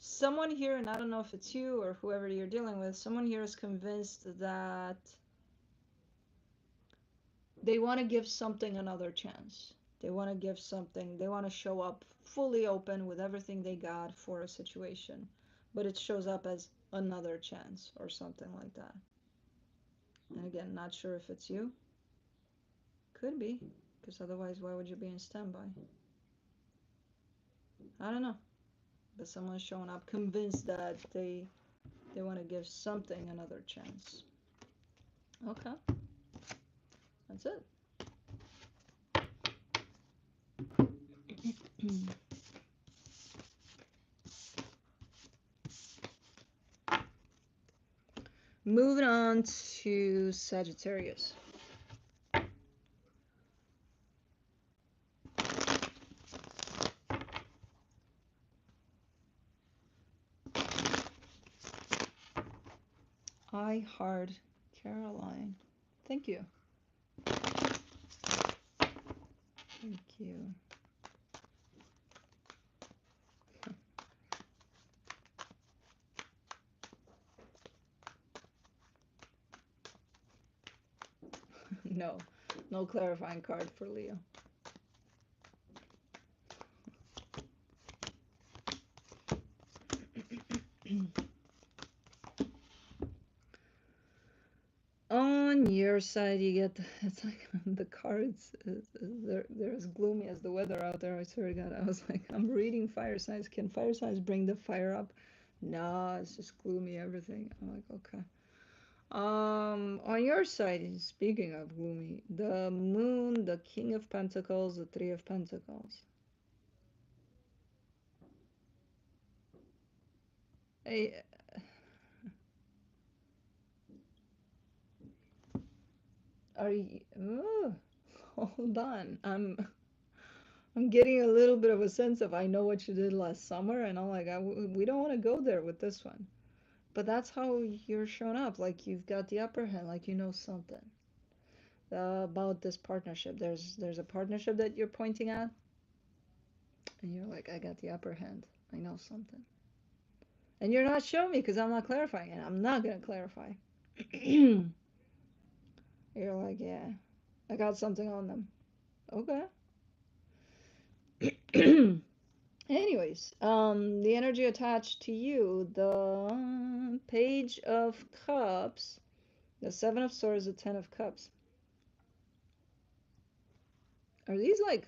Someone here, and I don't know if it's you or whoever you're dealing with, someone here is convinced that they want to give something another chance. They want to give something, they want to show up fully open with everything they got for a situation, but it shows up as another chance or something like that. And again, not sure if it's you. Could be, because otherwise why would you be in standby? I don't know. But someone's showing up convinced that they want to give something another chance. Okay. That's it. Moving on to Sagittarius. I Heart Caroline. Thank you. Thank you. No, no clarifying card for Leo. On your side, you get, it's like the cards, they're as gloomy as the weather out there. I swear to God, I was like, I'm reading fire signs. Can fire signs bring the fire up? Nah, it's just gloomy everything. I'm like, okay. On your side, speaking of gloomy, the moon, the King of Pentacles, the Three of Pentacles. Hey, are you, oh, hold on. I'm getting a little bit of a sense of I know what you did last summer, and I'm like, we don't want to go there with this one. But that's how you're showing up, like you've got the upper hand, like you know something about this partnership. There's a partnership that you're pointing at, and you're like, I got the upper hand. I know something. And you're not showing me because I'm not clarifying, and I'm not gonna clarify. You're like, yeah, I got something on them. Okay. Anyways, the energy attached to you, the Page of Cups, the Seven of Swords, the Ten of Cups. Are these like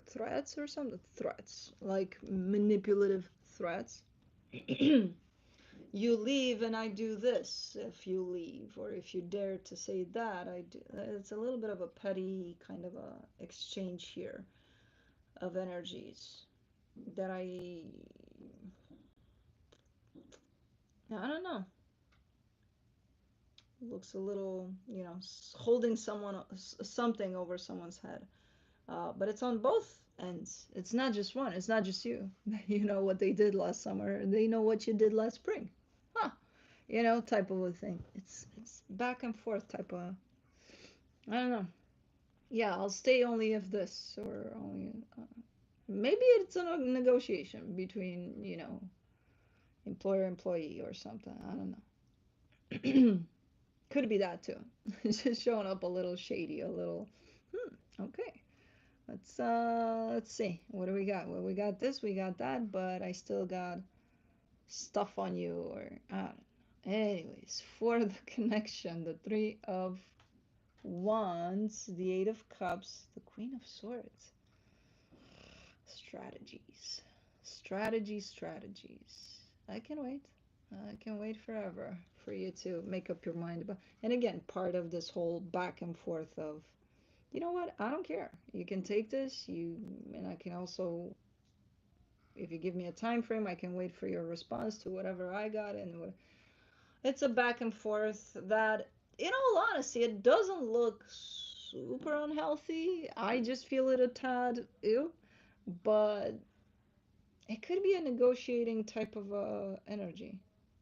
threats or something? Threats, like manipulative threats. You leave and I do this if you leave, or if you dare to say that, I do. It's a little bit of a petty kind of a exchange here of energies that I don't know. Looks a little, you know, holding something over someone's head. But it's on both ends. It's not just one. It's not just you. You know what they did last summer. They know what you did last spring. Huh. You know, type of a thing. It's back and forth type of. I don't know. Yeah, I'll stay only if this, or only. Maybe it's a negotiation between, you know, employer employee or something. I don't know. Could be that too. It's just showing up a little shady, a little. Okay. Let's see. What do we got? Well, we got this, we got that, but I still got stuff on you, or I don't know. Anyways, for the connection, the Three of Wands, the Eight of Cups, the Queen of Swords. Strategies. Strategies. I can wait. I can wait forever for you to make up your mind about. And again, part of this whole back and forth of, you know what? I don't care. You can take this. And I can also, if you give me a time frame, I can wait for your response to whatever I got. And it's a back and forth that, in all honesty, it doesn't look super unhealthy. I just feel it a tad ew, but it could be a negotiating type of energy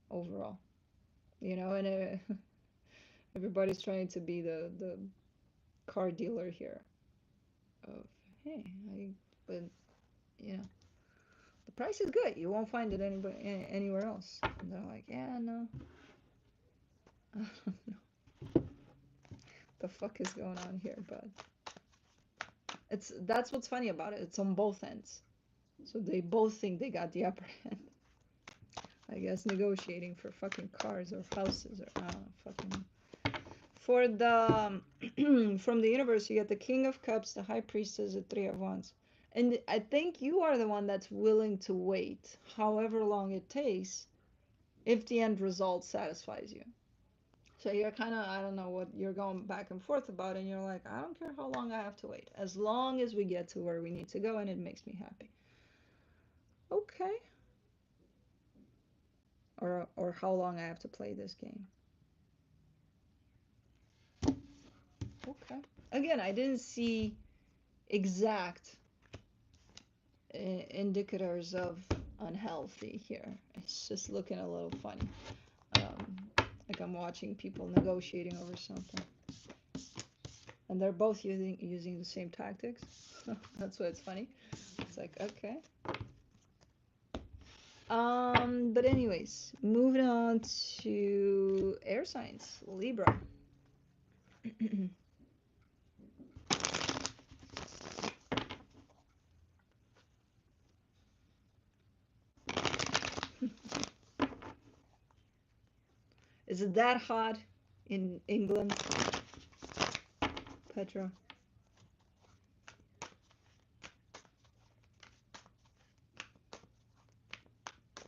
overall, you know. And everybody's trying to be the car dealer here of, hey, but you know, the price is good. You won't find it anywhere else. And they're like, yeah, no. I don't know. The fuck is going on here, but that's what's funny about it. It's on both ends. So they both think they got the upper hand. I guess negotiating for fucking cars or houses or fucking. For the from the universe, you get the King of Cups, the High Priestess, the Three of Wands. And I think you are the one that's willing to wait however long it takes if the end result satisfies you. So you're kind of, I don't know what you're going back and forth about, and you're like, I don't care how long I have to wait, as long as we get to where we need to go and it makes me happy. Okay. Or how long I have to play this game. Okay. Again, I didn't see exact indicators of unhealthy here. It's just looking a little funny. Like I'm watching people negotiating over something. And they're both using the same tactics. That's why it's funny. It's like, okay. But anyways, moving on to air signs, Libra. Is it that hot in England, Petra?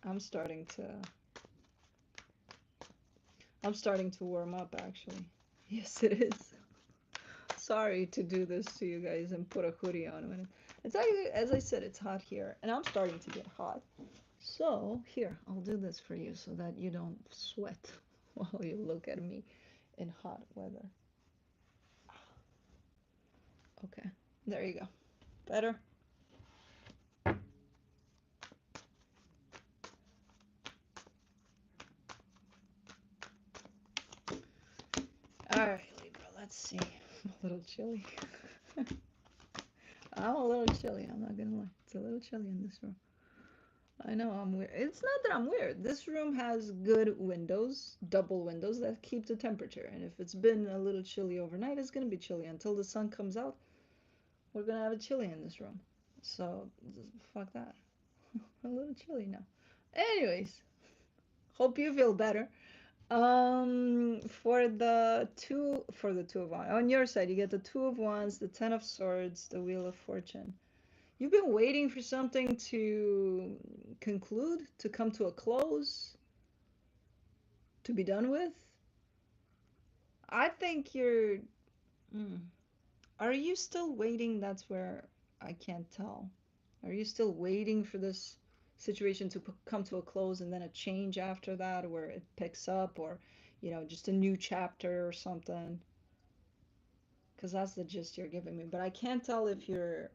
I'm starting to warm up actually. Yes, it is. Sorry to do this to you guys and put a hoodie on when it's actually, as I said, it's hot here and I'm starting to get hot. So here, I'll do this for you so that you don't sweat while you look at me in hot weather. Okay, there you go. Better? Alright, Libra, let's see. I'm a little chilly. I'm a little chilly, I'm not gonna lie. It's a little chilly in this room. I know I'm weird. It's not that I'm weird. This room has good windows, double windows that keep the temperature. And if it's been a little chilly overnight, it's gonna be chilly until the sun comes out. We're gonna have a chilly in this room. So fuck that. A little chilly now. Anyways, hope you feel better. For the two of wands on your side, you get the two of wands, the 10 of swords, the wheel of fortune. You've been waiting for something to conclude, to come to a close, to be done with. I think you're. Are you still waiting? That's where I can't tell. Are you still waiting for this situation to come to a close and then a change after that where it picks up, or, just a new chapter or something? Because that's the gist you're giving me. But I can't tell if you're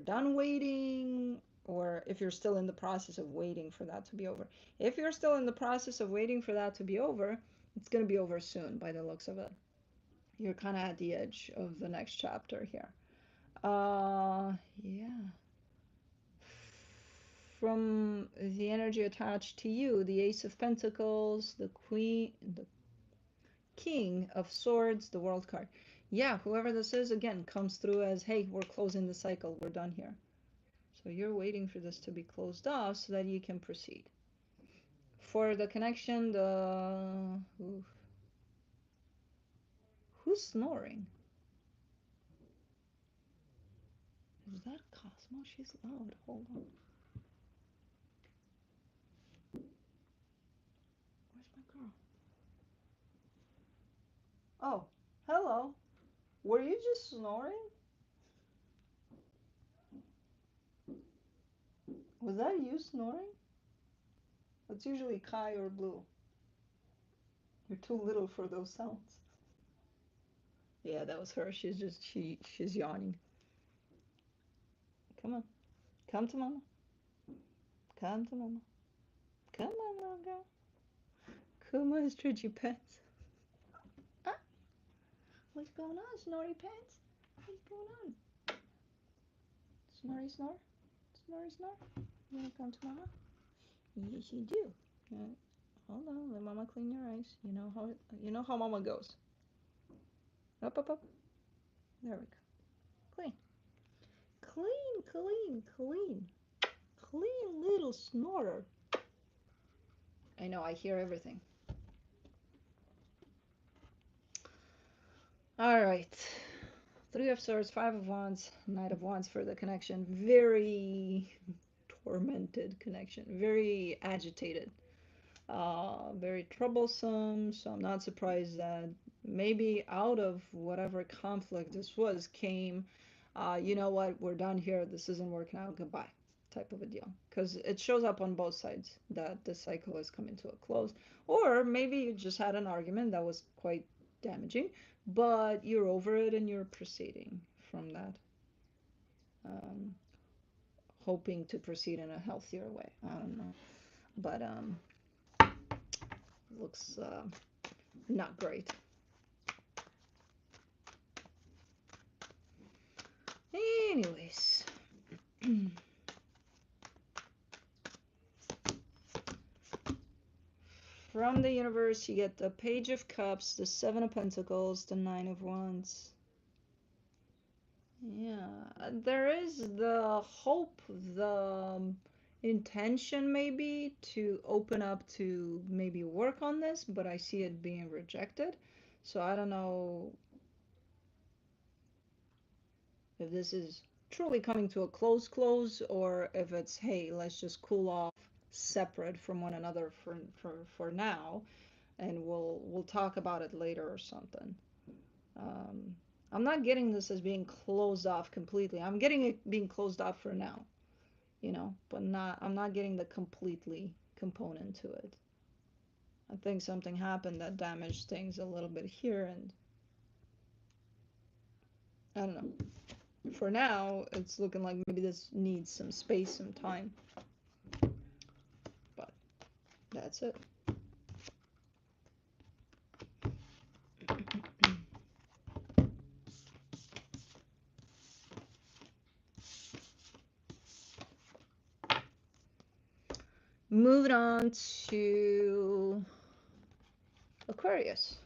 done waiting or if you're still in the process of waiting for that to be over. If you're still in the process of waiting for that to be over, it's going to be over soon by the looks of it. You're kind of at the edge of the next chapter here. Yeah. From the energy attached to you, the Ace of Pentacles, the Queen, the King of Swords, the World card. Yeah, whoever this is, again, comes through as, hey, we're closing the cycle, we're done here. So you're waiting for this to be closed off so that you can proceed. For the connection, who's snoring? Is that Cosmo? She's loud. Hold on. Where's my girl? Oh, hello. Were you just snoring? Was that you snoring? That's usually Kai or Blue. You're too little for those sounds. Yeah, that was her. She's yawning. Come on. Come to mama. Come to mama. Come on, little girl. Come on, stretchy pants. Huh? What's going on, snorty pants? What's going on? Snorri snore? Snorri snore? You wanna come to mama? Yes, you do. Hold on, let mama clean your eyes. You know how mama goes. Up, up, up. There we go. Clean. Clean, clean, clean. Clean little snorer. I know, I hear everything. Alright. Three of Swords, Five of Wands, Knight of Wands for the connection. Very tormented connection. Very agitated. Very troublesome. So I'm not surprised that maybe out of whatever conflict this was came, you know what, we're done here. This isn't working out. Goodbye. Type of a deal. Because it shows up on both sides that the cycle is coming to a close. Or maybe you just had an argument that was quite damaging, but you're over it and you're proceeding from that, um, hoping to proceed in a healthier way. I don't know, but looks not great. Anyways, from the universe you get the Page of Cups, the Seven of Pentacles, the Nine of Wands. Yeah, there is the hope, the intention maybe to open up to maybe work on this, but I see it being rejected. So I don't know if this is truly coming to a close or if it's, hey, let's just cool off separate from one another for now, and we'll talk about it later or something. um, I'm not getting this as being closed off completely. I'm getting it being closed off for now, you know, but I'm not getting the completely component to it. I think something happened that damaged things a little bit here, and I don't know. For now, it's looking like maybe this needs some space, some time. But that's it. Moving on to Aquarius.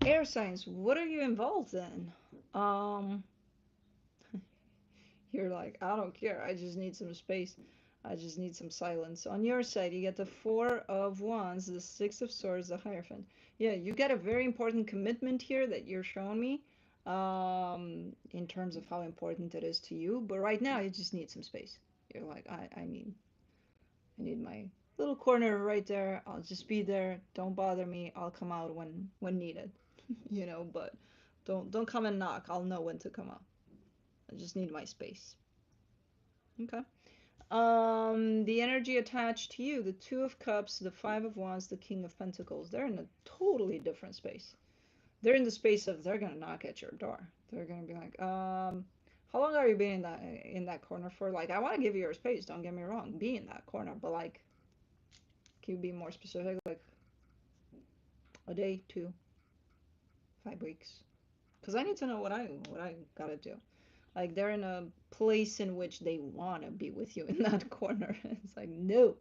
Air signs, what are you involved in? Um, you're like, I don't care. I just need some space. I just need some silence. On your side, you get the Four of Wands, the Six of Swords, the Hierophant. Yeah, you get a very important commitment here that you're showing me, in terms of how important it is to you. But right now, you just need some space. You're like, I need my little corner right there. I'll just be there. Don't bother me. I'll come out when needed, you know. But don't come and knock. I'll know when to come out. I just need my space. Okay. The energy attached to you, the Two of Cups, the Five of Wands, the King of Pentacles, they're in a totally different space. They're in the space of they're gonna knock at your door. They're gonna be like, how long are you being in that corner for? Like, I want to give you your space. Don't get me wrong, be in that corner, but like, can you be more specific? Like a day, 2, 5 weeks? Because I need to know what I gotta do. Like they're in a place in which they want to be with you in that corner. It's like no,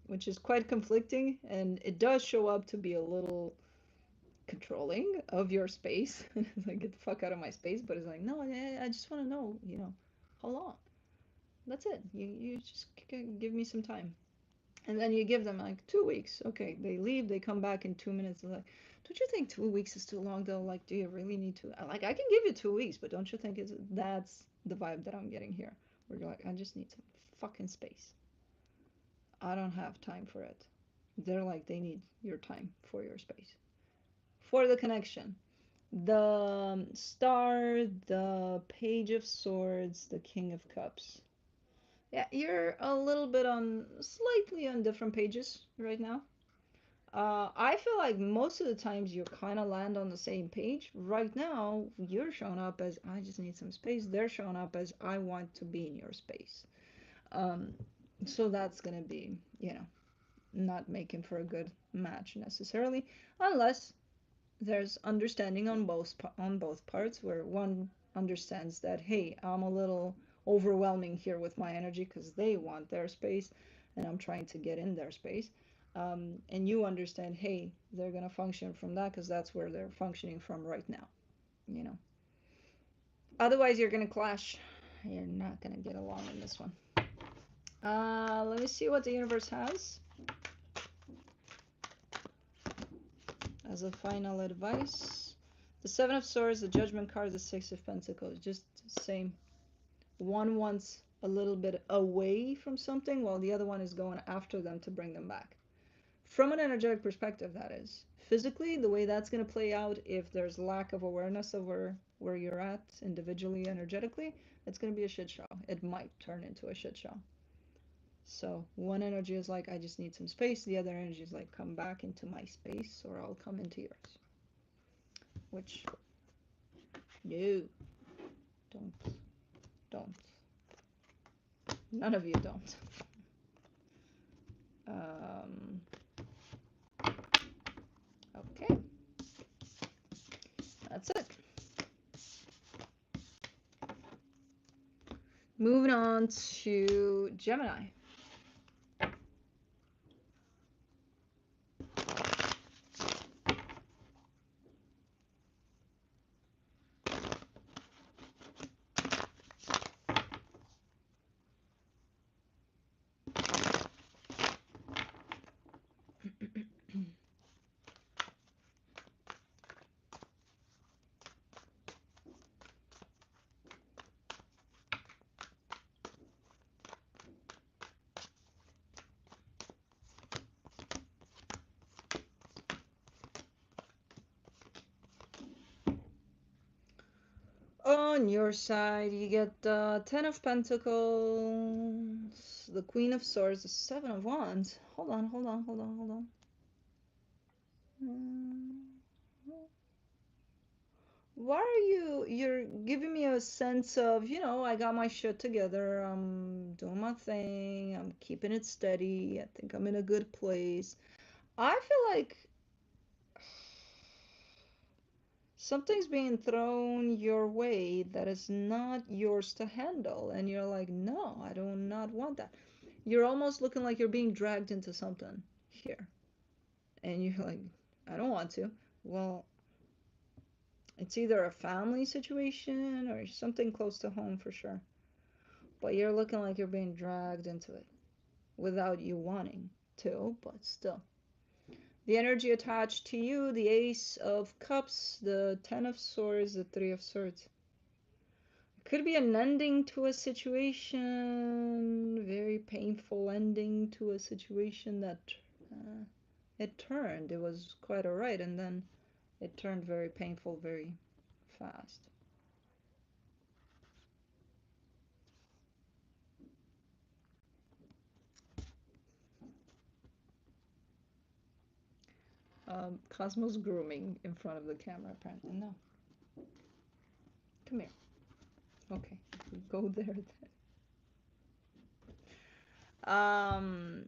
which is quite conflicting, and it does show up to be a little controlling of your space. It's like, get the fuck out of my space, but it's like, no, I just want to know, you know, how long. That's it. You just give me some time. And then you give them like 2 weeks. Okay, they leave, they come back in 2 minutes. They're like, don't you think 2 weeks is too long though? Like, do you really need to? Like, I can give you 2 weeks, but don't you think that's the vibe that I'm getting here? Where you're like, I just need some fucking space. I don't have time for it. They're like, they need your time for your space. For the connection. The Star, the Page of Swords, the King of Cups. Yeah, you're a little bit on, slightly on different pages right now. I feel like most of the times you kind of land on the same page. Right now, you're showing up as I just need some space. They're showing up as I want to be in your space. Um, so that's gonna be, not making for a good match necessarily, unless there's understanding on both parts, where one understands that, hey, I'm a little overwhelming here with my energy because they want their space and I'm trying to get in their space. And you understand, hey, they're gonna function from that because that's where they're functioning from right now, you know. Otherwise, you're gonna clash. You're not gonna get along in this one. Let me see what the universe has as a final advice. The Seven of Swords, the Judgment card, the Six of Pentacles, just same. One wants a little bit away from something while the other one is going after them to bring them back. From an energetic perspective, that is. Physically, the way that's going to play out, if there's lack of awareness over where you're at individually, energetically, it's going to be a shit show. It might turn into a shit show. So one energy is like, I just need some space. The other energy is like, come back into my space or I'll come into yours. Which, no, don't. None of you don't. Okay. That's it. Moving on to Gemini. On your side, you get the Ten of Pentacles, the Queen of Swords, the Seven of Wands. Hold on. Why are you're giving me a sense of, I got my shit together, I'm doing my thing, I'm keeping it steady, I think I'm in a good place. I feel like something's being thrown your way that is not yours to handle, and you're like, no, I do not want that. You're almost looking like you're being dragged into something here, and you're like, I don't want to. Well, it's either a family situation or something close to home for sure, but you're looking like you're being dragged into it without you wanting to, but still. The energy attached to you, the Ace of Cups, the Ten of Swords, the Three of Swords. Could be an ending to a situation, very painful ending to a situation that it turned. It was quite alright, and then it turned very painful very fast. Cosmos grooming in front of the camera, apparently. No. Come here. Okay, go there then.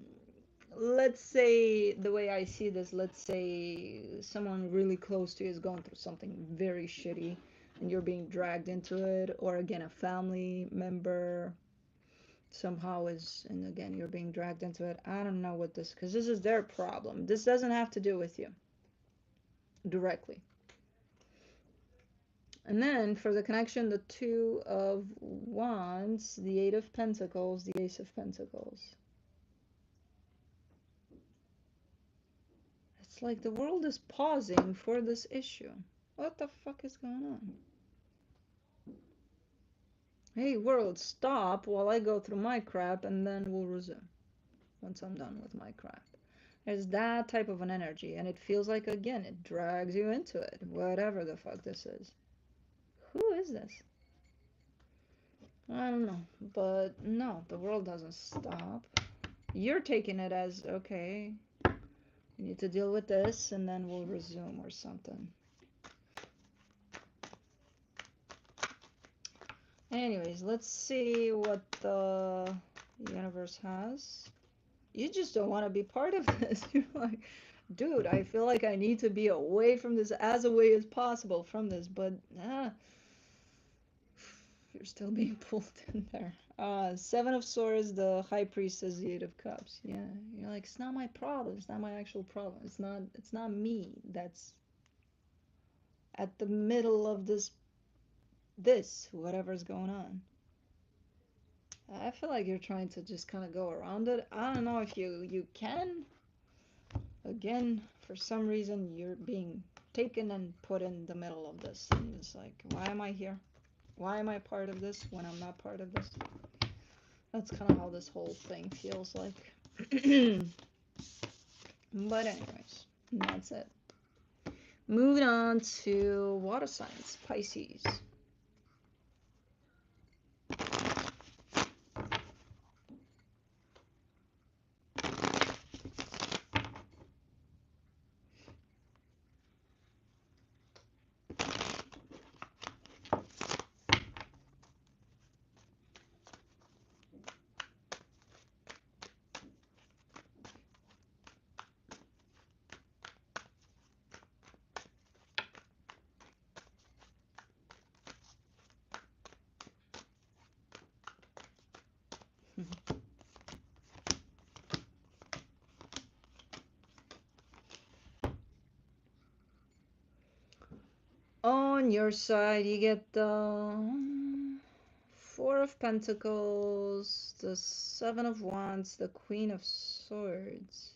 Let's say, the way I see this, let's say someone really close to you is going through something very shitty and you're being dragged into it, or again, a family member somehow is, and again, you're being dragged into it. I don't know what this, because this is their problem. This doesn't have to do with you directly. And then for the connection, the Two of Wands, the Eight of Pentacles, the Ace of Pentacles. It's like the world is pausing for this issue. What the fuck is going on? Hey, world, stop while I go through my crap, and then we'll resume once I'm done with my crap. There's that type of an energy, and it feels like, again, it drags you into it, whatever the fuck this is. Who is this? I don't know, but no, the world doesn't stop. You're taking it as, okay, You need to deal with this, and then we'll resume or something. Anyways, let's see what the universe has. You just don't want to be part of this. You're like, dude, I feel like I need to be away from this, as away as possible from this, but you're still being pulled in there. Seven of Swords, the High Priestess, the Eight of Cups. Yeah, you're like, it's not my problem. It's not my actual problem. It's not me that's at the middle of this, whatever's going on. I feel like you're trying to just kind of go around it. I don't know if you can. Again, for some reason, you're being taken and put in the middle of this. And it's like, why am I here? Why am I part of this when I'm not part of this? That's kind of how this whole thing feels like. But anyways, that's it. Moving on to water signs, Pisces. On your side, you get the Four of Pentacles, the Seven of Wands, the Queen of Swords.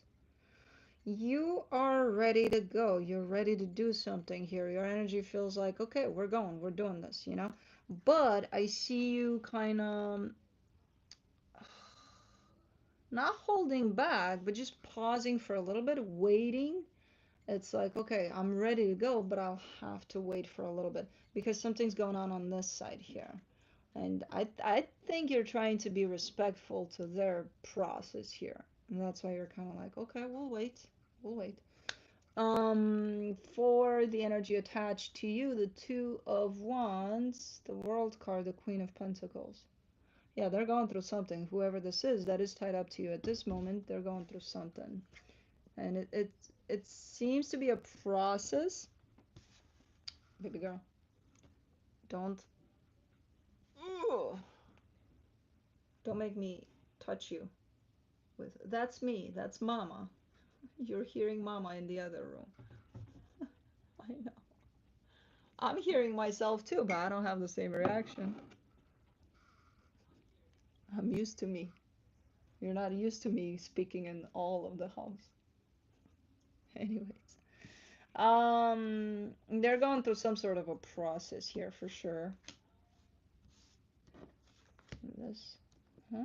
You are ready to go. You're ready to do something here. Your energy feels like, okay, we're going, we're doing this, you know? But I see you kind of not holding back, but just pausing for a little bit, waiting. It's like, okay, I'm ready to go, but I'll have to wait for a little bit because something's going on this side here. And I think you're trying to be respectful to their process here. And that's why you're kind of like, okay, we'll wait. We'll wait. For the energy attached to you, the Two of Wands, the World card, the Queen of Pentacles. Yeah, they're going through something. Whoever this is that is tied up to you at this moment, they're going through something. And it seems to be a process. Baby girl, don't make me touch you with, that's me, that's mama. You're hearing mama in the other room. I know. I'm hearing myself too, but I don't have the same reaction. I'm used to me. You're not used to me speaking in all of the house. Anyways, they're going through some sort of a process here for sure. This, huh?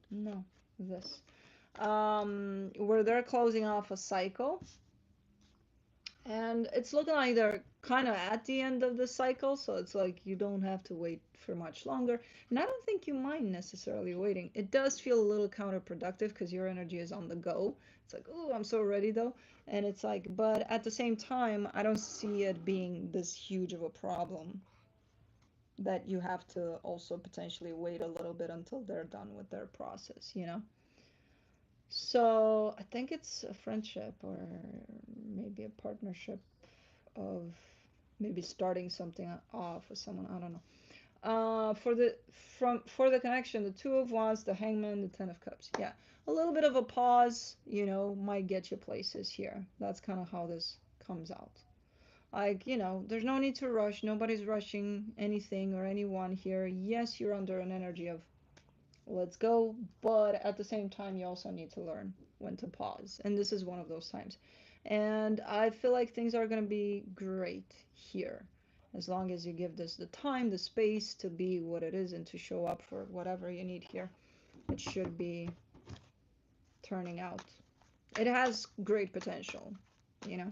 No, this. Where they're closing off a cycle, and it's looking like they're kind of at the end of the cycle, so it's like you don't have to wait for much longer. And I don't think you mind necessarily waiting. It does feel a little counterproductive because your energy is on the go. It's like, oh, I'm so ready though. And it's like, but at the same time, I don't see it being this huge of a problem that you have to also potentially wait a little bit until they're done with their process, you know? So I think it's a friendship or maybe a partnership of maybe starting something off with someone. I don't know. For the connection, the Two of Wands, the Hangman, the Ten of Cups. Yeah, a little bit of a pause, you know, might get you places here. That's kind of how this comes out. Like, you know, there's no need to rush. Nobody's rushing anything or anyone here. Yes, you're under an energy of let's go, but at the same time, you also need to learn when to pause. And this is one of those times. And I feel like things are going to be great here. As long as you give this the time, the space to be what it is and to show up for whatever you need here, it should be turning out. It has great potential, you know.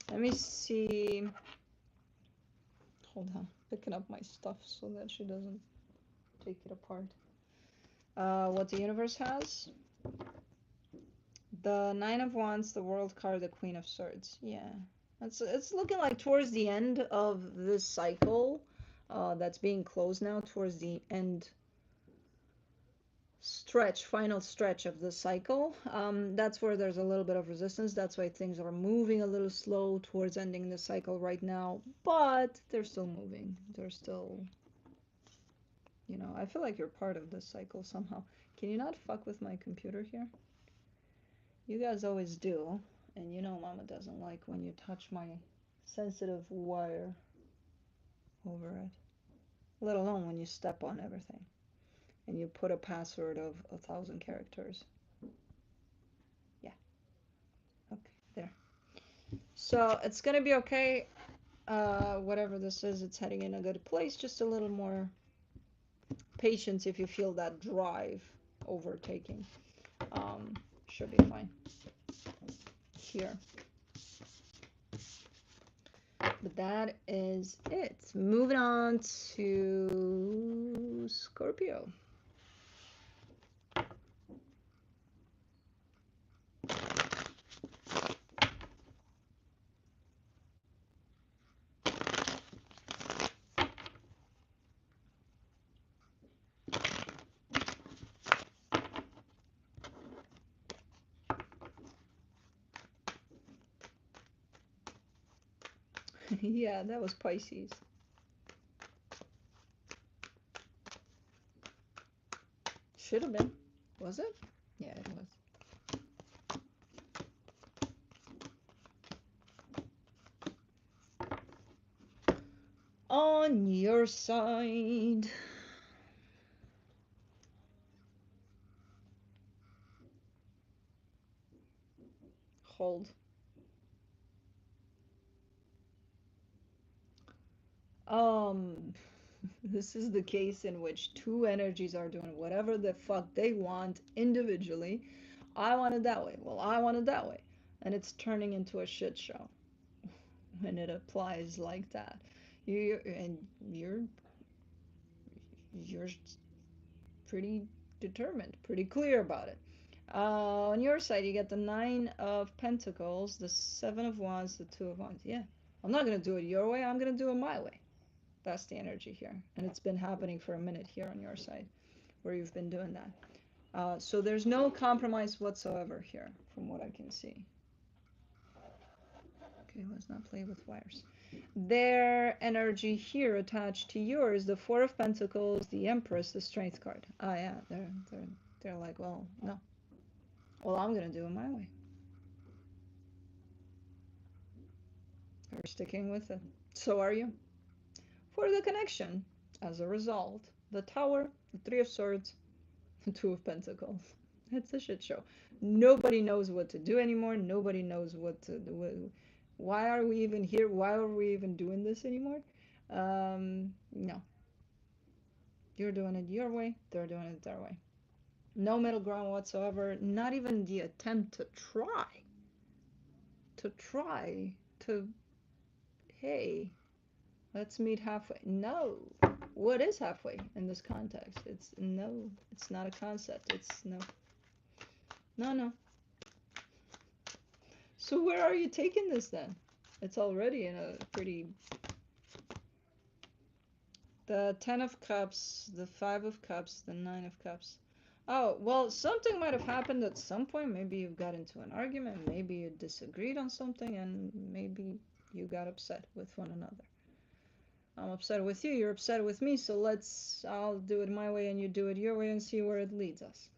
Let me see. Hold on, picking up my stuff so that she doesn't take it apart. what the universe has. The Nine of Wands, the World card, the Queen of Swords. Yeah, it's looking like towards the end of this cycle that's being closed now, towards the end stretch, final stretch of the cycle. That's where there's a little bit of resistance. That's why things are moving a little slow towards ending the cycle right now, but they're still moving. They're still, you know, I feel like you're part of this cycle somehow. Can you not fuck with my computer here? You guys always do, and you know Mama doesn't like when you touch my sensitive wire over it, let alone when you step on everything and you put a password of 1,000 characters. Yeah, okay, there. So it's gonna be okay. Whatever this is, it's heading in a good place. Just a little more patience if you feel that drive overtaking. Should be fine here. But that is it. Moving on to Scorpio. Yeah, that was Pisces. Should have been. Was it? Yeah, it was. On your side. Hold. This is the case in which two energies are doing whatever the fuck they want individually. I want it that way. Well, I want it that way. And it's turning into a shit show when it applies like that. You're pretty determined, pretty clear about it. On your side, you get the Nine of Pentacles, the Seven of Wands, the Two of Wands. Yeah, I'm not going to do it your way. I'm going to do it my way. That's the energy here. And it's been happening for a minute here on your side where you've been doing that. So there's no compromise whatsoever here from what I can see. Okay, let's not play with wires. Their energy here attached to yours, the Four of Pentacles, the Empress, the Strength card. Ah, yeah, they're like, well, no. Well, I'm gonna do it my way. They're sticking with it. So are you. For the connection, as a result, the Tower, the Three of Swords, the Two of Pentacles. It's a shit show. Nobody knows what to do anymore. Nobody knows what to do. Why are we even here? Why are we even doing this anymore? No. You're doing it your way. They're doing it their way. No middle ground whatsoever. Not even the attempt to try. To, hey, let's meet halfway. No. What is halfway in this context? It's no. It's not a concept. It's no. No, no. So where are you taking this then? It's already in a pretty... The Ten of Cups, the Five of Cups, the Nine of Cups. Oh, well, something might have happened at some point. Maybe you got into an argument. Maybe you disagreed on something, and maybe you got upset with one another. I'm upset with you, you're upset with me, so I'll do it my way and you do it your way and see where it leads us.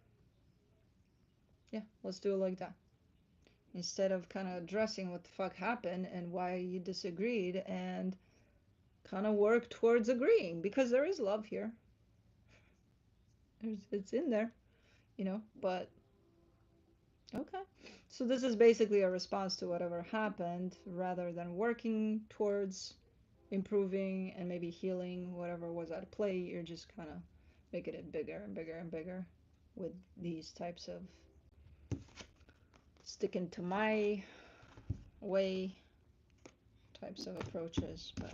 Yeah, let's do it like that. Instead of kind of addressing what the fuck happened and why you disagreed, and kind of work towards agreeing, because there is love here. It's in there, you know, but okay. So this is basically a response to whatever happened, rather than working towards improving and maybe healing whatever was at play. You're just kind of making it bigger and bigger and bigger with these types of sticking to my way types of approaches, but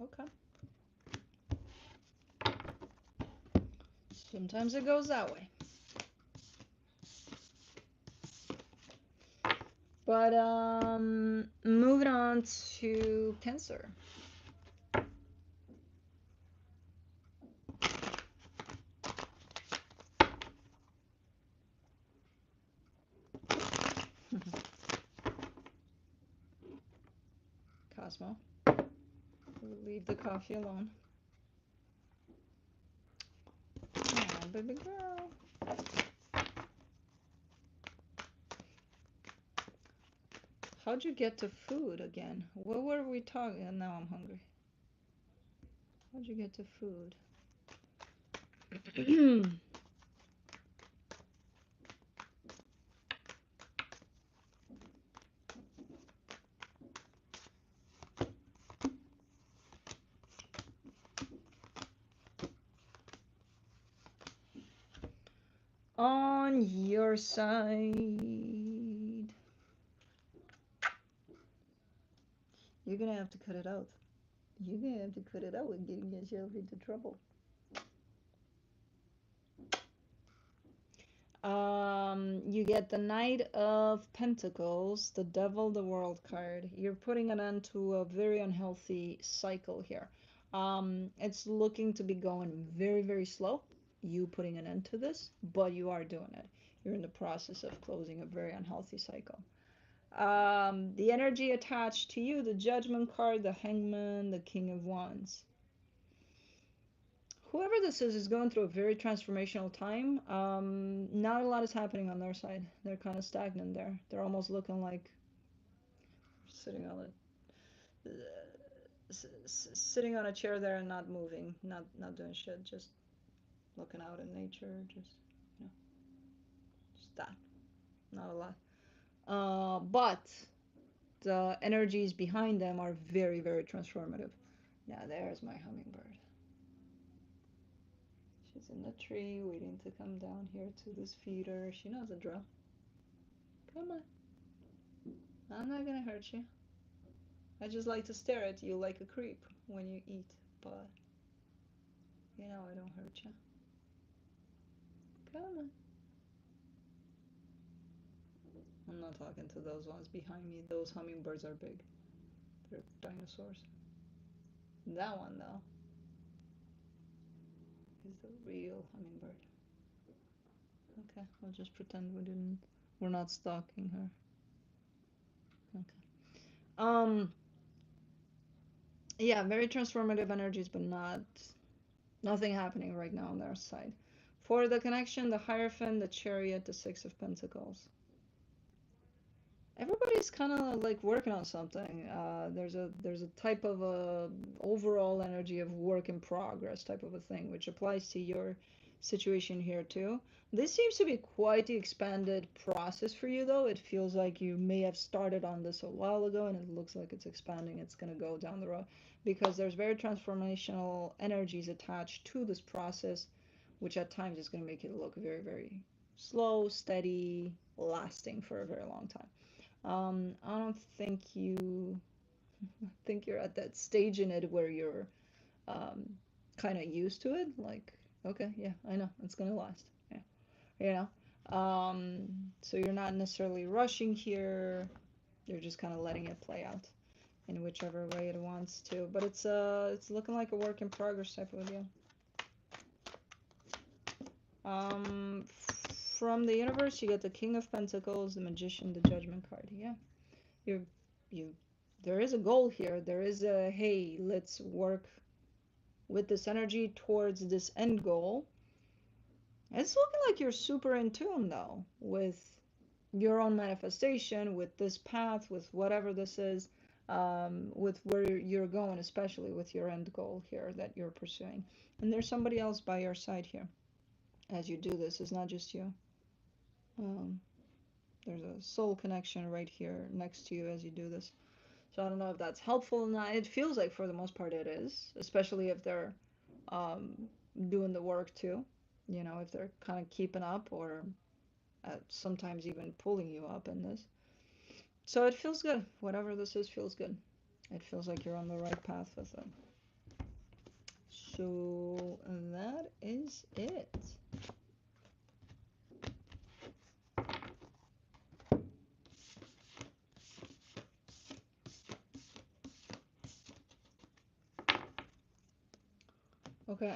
okay. Sometimes it goes that way. But moving on to Cancer. Cosmo, leave the coffee alone. Oh, baby girl. How'd you get to food again? What were we talking? And now I'm hungry. How'd you get to food? On your side. You're gonna have to cut it out. You're gonna have to cut it out with getting yourself into trouble. You get the Knight of Pentacles, the Devil, the World card. You're putting an end to a very unhealthy cycle here. It's looking to be going very, very slow. You putting an end to this, but you are doing it. You're in the process of closing a very unhealthy cycle. The energy attached to you, the Judgment card, the Hangman, the King of Wands. Whoever this is going through a very transformational time. Not a lot is happening on their side. They're kind of stagnant there. They're almost looking like sitting on a chair there and not moving, not doing shit, just looking out in nature, just just that. Not a lot. But the energies behind them are very, very transformative. Now there's my hummingbird. She's in the tree waiting to come down here to this feeder. She knows the drill. Come on. I'm not gonna hurt you. I just like to stare at you like a creep when you eat, but you know I don't hurt you. Come on. I'm not talking to those ones behind me. Those hummingbirds are big. They're dinosaurs. That one though is the real hummingbird. Okay, I'll just pretend we're not stalking her. Okay. Yeah, very transformative energies, but nothing happening right now on their side. For the connection, the Hierophant, the Chariot, the Six of Pentacles. Everybody's kind of like working on something. There's a type of a overall energy of work in progress type of a thing, which applies to your situation here too. This seems to be quite the expanded process for you though. It feels like you may have started on this a while ago and it looks like it's expanding. It's going to go down the road because there's very transformational energies attached to this process, which at times is going to make it look very, very slow, steady, lasting for a very long time. I don't think you're at that stage in it where you're kind of used to it. Like, okay, yeah, I know it's gonna last. Yeah, you know. So you're not necessarily rushing here. You're just kind of letting it play out in whichever way it wants to. But it's looking like a work in progress type of deal. From the universe, you get the King of Pentacles, the Magician, the Judgment card. Yeah. There is a goal here. There is a, hey, let's work with this energy towards this end goal. It's looking like you're super in tune though with your own manifestation, with this path, with whatever this is, with where you're going, especially with your end goal here that you're pursuing. And there's somebody else by your side here as you do this. It's not just you. There's a soul connection right here next to you as you do this. So I don't know if that's helpful or not. It feels like for the most part it is, especially if they're doing the work too. You know, if they're kind of keeping up or sometimes even pulling you up in this. So it feels good. Whatever this is feels good. It feels like you're on the right path with it. So that is it. Okay.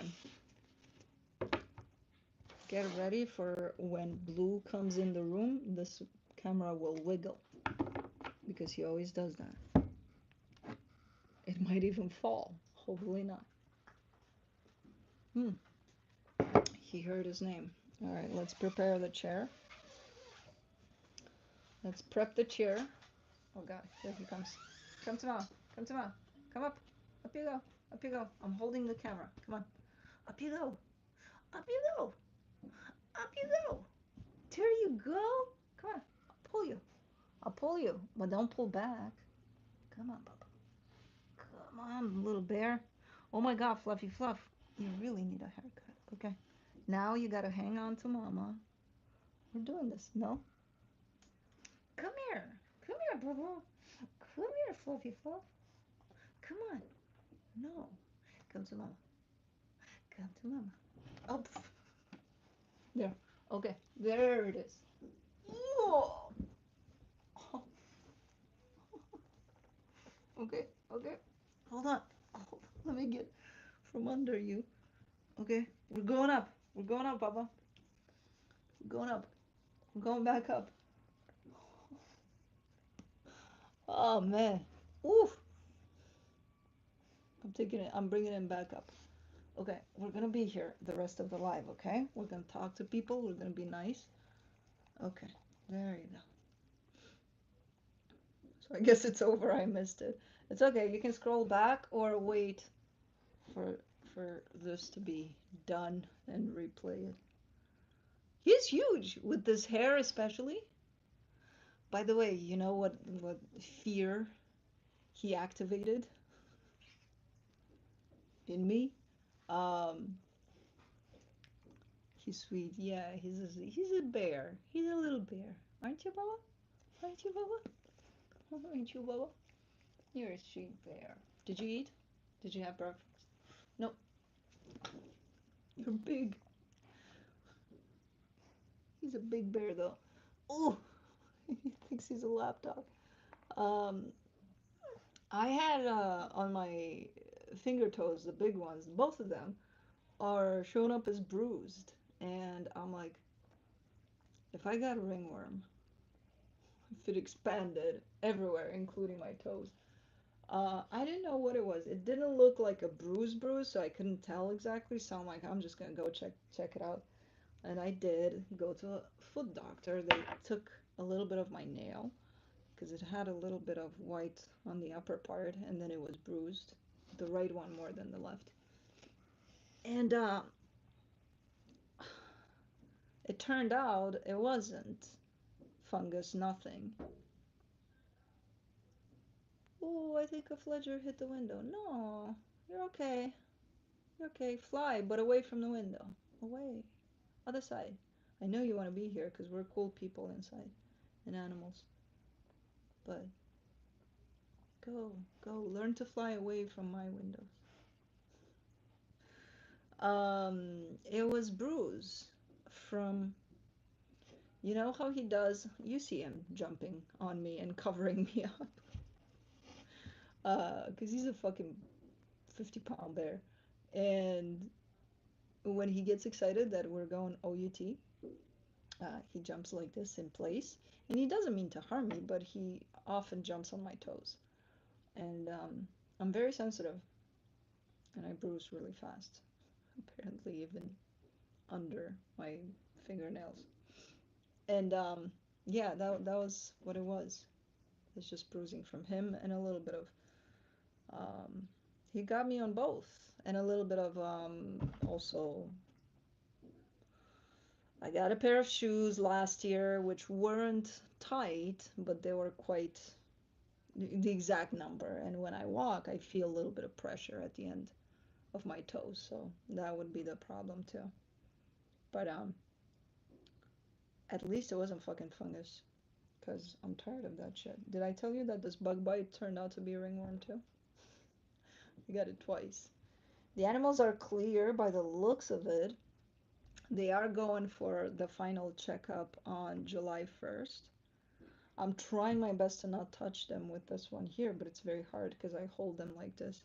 Get ready for when Blue comes in the room, this camera will wiggle because he always does that. It might even fall. Hopefully not. He heard his name. All right, let's prepare the chair. Let's prep the chair. Oh God, here he comes. Come to Mama. Come to Mama. Come up. Up you go. Up you go. I'm holding the camera. Come on. Up you go. Up you go. Up you go. There you go. Come on. I'll pull you. I'll pull you. But don't pull back. Come on, Bubba. Come on, little bear. Oh my God, Fluffy Fluff. You really need a haircut. Okay. Now you gotta hang on to Mama. We're doing this. No? Come here. Come here, Bubba. Come here, Fluffy Fluff. Come on. No. Come to Mama. Come to Mama. Oh. There. Okay. There it is. Whoa. Oh. Okay. Okay. Hold on. Oh, let me get from under you. Okay. We're going up. We're going up, Papa. We're going up. We're going back up. Oh man. Oof. I'm taking it. I'm bringing him back up. Okay. We're gonna be here the rest of the live. Okay. We're gonna talk to people. We're gonna be nice. Okay. There you go. So I guess it's over. I missed it. It's okay. You can scroll back or wait for this to be done and replay it. He's huge with this hair, especially. By the way, you know what fear he activated in me? He's sweet. Yeah, he's a bear. He's a little bear, aren't you, Baba? Aren't you, Baba? Aren't you, Baba? You're a sweet bear. Did you eat? Did you have breakfast? No. You're big. He's a big bear, though. Oh, he thinks he's a lapdog. I had on my finger toes, the big ones, both of them are shown up as bruised, and I'm like, if I got a ringworm, if it expanded everywhere, including my toes, I didn't know what it was. It didn't look like a bruise, so I couldn't tell exactly. So I'm like, I'm just gonna go check it out, and I did go to a foot doctor. They took a little bit of my nail because it had a little bit of white on the upper part, and then it was bruised, the right one more than the left. And it turned out it wasn't fungus, nothing. Oh, I think a fledger hit the window. No, you're okay. You're okay. Fly, but away from the window. Away. Other side. I know you want to be here because we're cool people inside and animals. But go. Learn to fly away from my windows. It was Bruce from, you know how he does, you see him jumping on me and covering me up. Because he's a fucking 50-pound bear. And when he gets excited that we're going OUT, he jumps like this in place. And he doesn't mean to harm me, but he often jumps on my toes. And I'm very sensitive. And I bruise really fast. Apparently even under my fingernails. And yeah, that was what it was. It's just bruising from him and a little bit of he got me on both, and a little bit of also I got a pair of shoes last year which weren't tight, but they were quite the exact number, and when I walk I feel a little bit of pressure at the end of my toes, so that would be the problem too. But at least it wasn't fucking fungus, because I'm tired of that shit. Did I tell you that this bug bite turned out to be a ringworm too? I got it twice. The animals are clear by the looks of it. They are going for the final checkup on July 1st. I'm trying my best to not touch them with this one here, but it's very hard because I hold them like this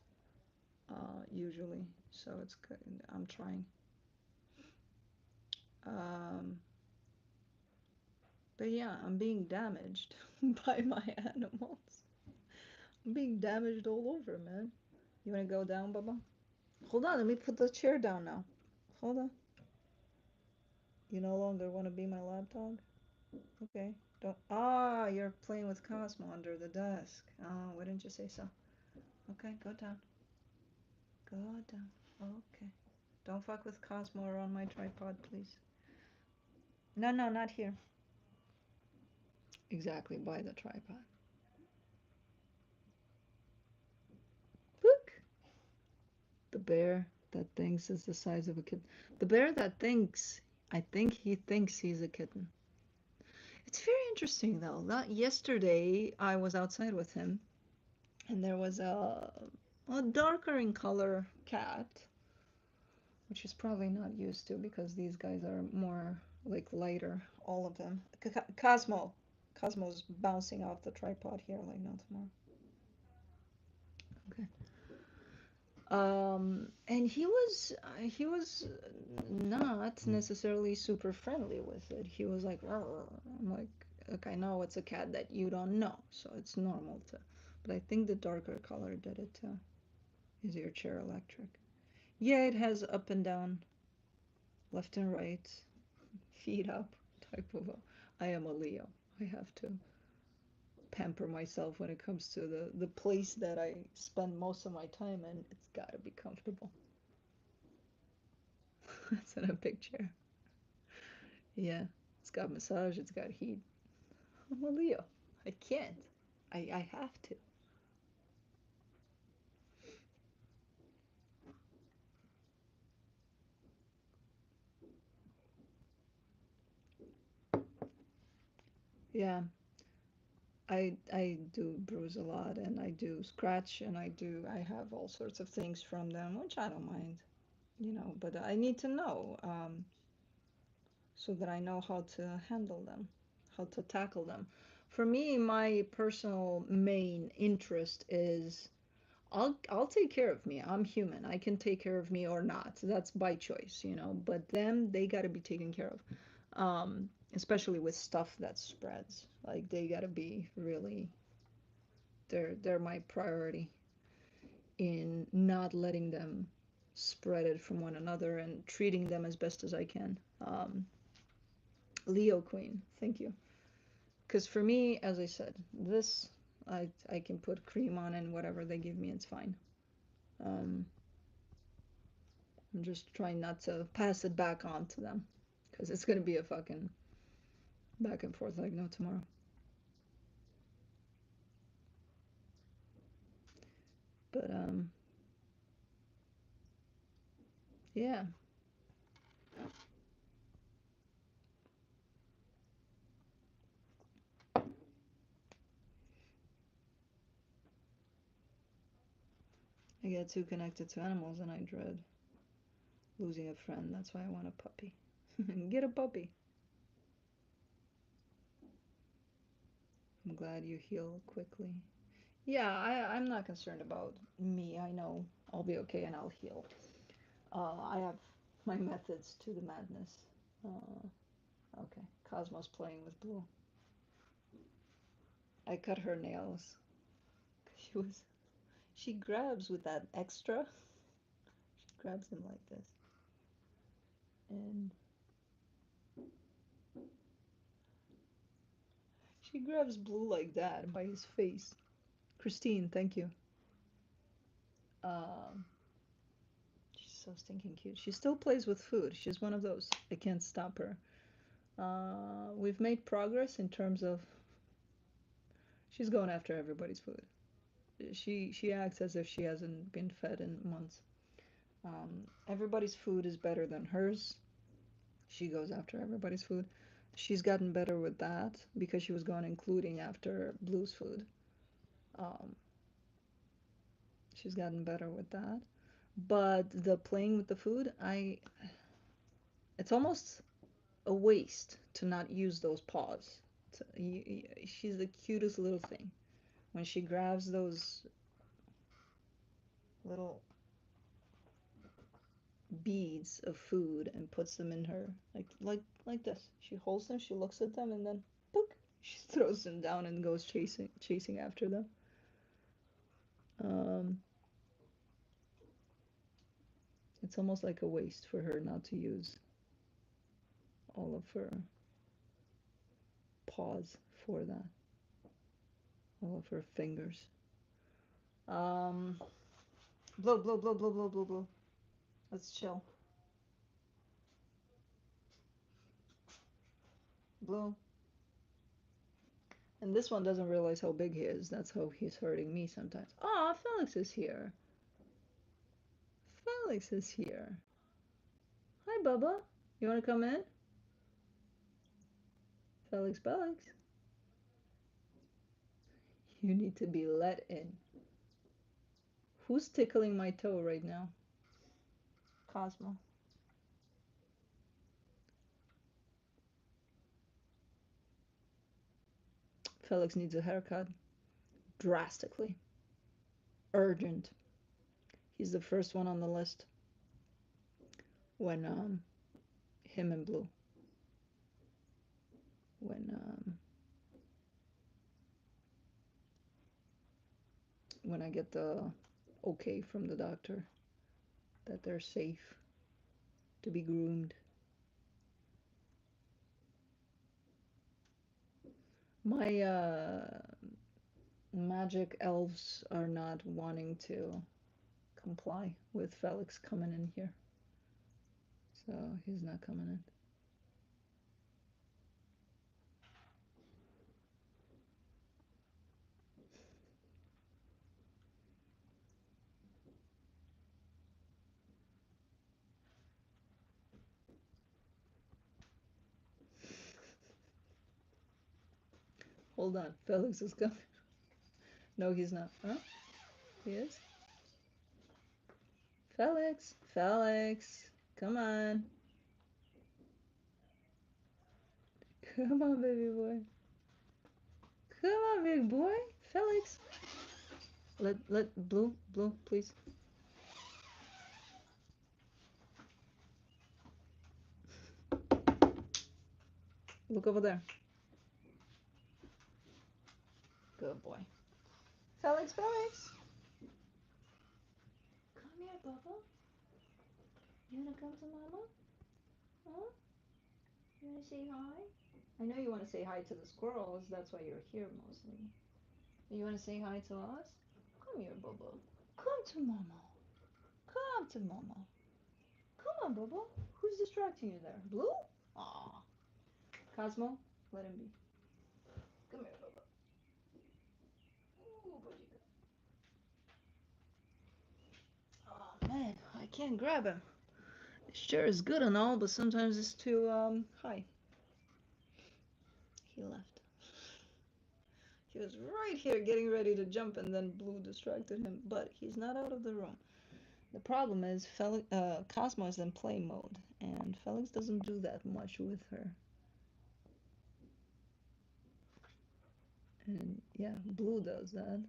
usually. So it's good. I'm trying. Um, but yeah, I'm being damaged by my animals. I'm being damaged all over, man. You want to go down, Bubba? Hold on, let me put the chair down now. Hold on. You no longer want to be my lap dog? Okay. Don't. Ah, you're playing with Cosmo under the desk. Oh, why didn't you say so? Okay, go down. Go down. Okay. Don't fuck with Cosmo or on my tripod, please. No, no, not here. Exactly, by the tripod. Look! The bear that thinks is the size of a kitten. The bear that thinks, I think he thinks he's a kitten. It's very interesting though. That yesterday I was outside with him and there was a darker in color cat, which he's probably not used to because these guys are more like lighter, all of them. Cosmo. Cosmo's bouncing off the tripod here like no tomorrow. Okay. And he was not necessarily super friendly with it. He was like, "Rrr." I'm like, okay, I know it's a cat that you don't know, so it's normal to. But I think the darker color did it too. Is your chair electric? Yeah, it has up and down, left and right, feet up type of a. I am a Leo. I have to pamper myself when it comes to the place that I spend most of my time in. It's gotta be comfortable. It's in a big chair. Yeah, it's got massage, it's got heat. I'm a Leo. I can't. I have to. Yeah, I do bruise a lot and I do scratch and I have all sorts of things from them, which I don't mind, but I need to know so that I know how to handle them, how to tackle them. For me, my personal main interest is I'll take care of me. I'm human. I can take care of me or not. That's by choice. But them, they got to be taken care of. Especially with stuff that spreads. Like they got to be really they're my priority in not letting them spread it from one another and treating them as best as I can. Leo Queen, thank you. Because for me, as I said, this I can put cream on and whatever they give me, it's fine. Um, I'm just trying not to pass it back on to them because it's gonna be a fucking back and forth like no tomorrow. But yeah. I get too connected to animals and I dread losing a friend. That's why I want a puppy. Get a puppy. I'm glad you heal quickly. Yeah, I'm not concerned about me. I know I'll be okay and I'll heal. I have my methods to the madness. Okay, Cosmo's playing with Blue. I cut her nails. She grabs with that extra. She grabs him like this. And she grabs Blue like that by his face. Christine, thank you. Um, she's so stinking cute. She still plays with food. She's one of those. I can't stop her. We've made progress in terms of she's going after everybody's food. She acts as if she hasn't been fed in months. Everybody's food is better than hers. She goes after everybody's food. She's gotten better with that because she was going including after Blue's food. Um, she's gotten better with that. But the playing with the food, it's almost a waste to not use those paws. She's the cutest little thing. When she grabs those little beads of food and puts them in her, like this. She holds them, she looks at them, and then book, she throws them down and goes chasing after them. It's almost like a waste for her not to use all of her paws for that. All of her fingers. Blow, blow, blow, blow, blow, blow, blow. Let's chill. Blow. And this one doesn't realize how big he is. That's how he's hurting me sometimes. Aw, Felix is here. Felix is here. Hi, Bubba. You want to come in? Felix, Felix. You need to be let in. Who's tickling my toe right now? Cosmo. Felix needs a haircut. Drastically. Urgent. He's the first one on the list. When, him and Blue. When I get the okay from the doctor that they're safe to be groomed. My magic elves are not wanting to comply with Felix coming in here. So he's not coming in. Hold on, Felix is coming. No, he's not. Huh? He is? Felix! Felix! Come on. Come on, baby boy. Come on, big boy. Felix. Let Blue, please. Look over there. Good boy. Felix, Felix. Come here, Bubba. You wanna come to Mama? Huh? You wanna say hi? I know you wanna say hi to the squirrels. That's why you're here mostly. You wanna say hi to us? Come here, Bubba. Come to Mama. Come to Mama. Come on, Bubba. Who's distracting you there? Blue? Aw. Cosmo, let him be. Come here, Bubba. Ooh, oh man, I can't grab him. This chair is good and all, but sometimes it's too high. He left. He was right here getting ready to jump, and then Blue distracted him, but he's not out of the room. The problem is Cosmo is in play mode, and Felix doesn't do that much with her. And yeah, Blue does that.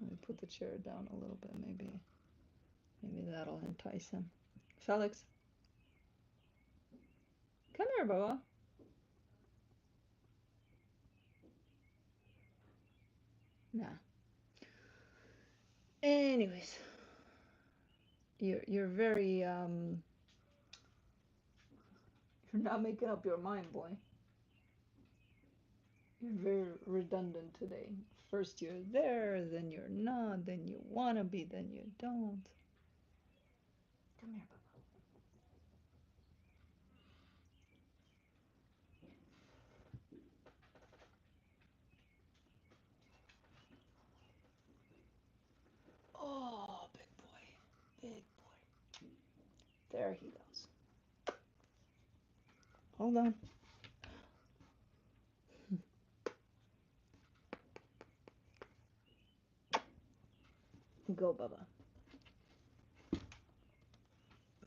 Let me put the chair down a little bit, maybe that'll entice him. Felix, come here, Baba. Nah. Anyways, you're very you're not making up your mind, boy. You're very redundant today. First you're there, then you're not, then you wanna be, then you don't. Come here, Baba. Oh, big boy. Big boy. There he goes. Hold on. Go, Bubba.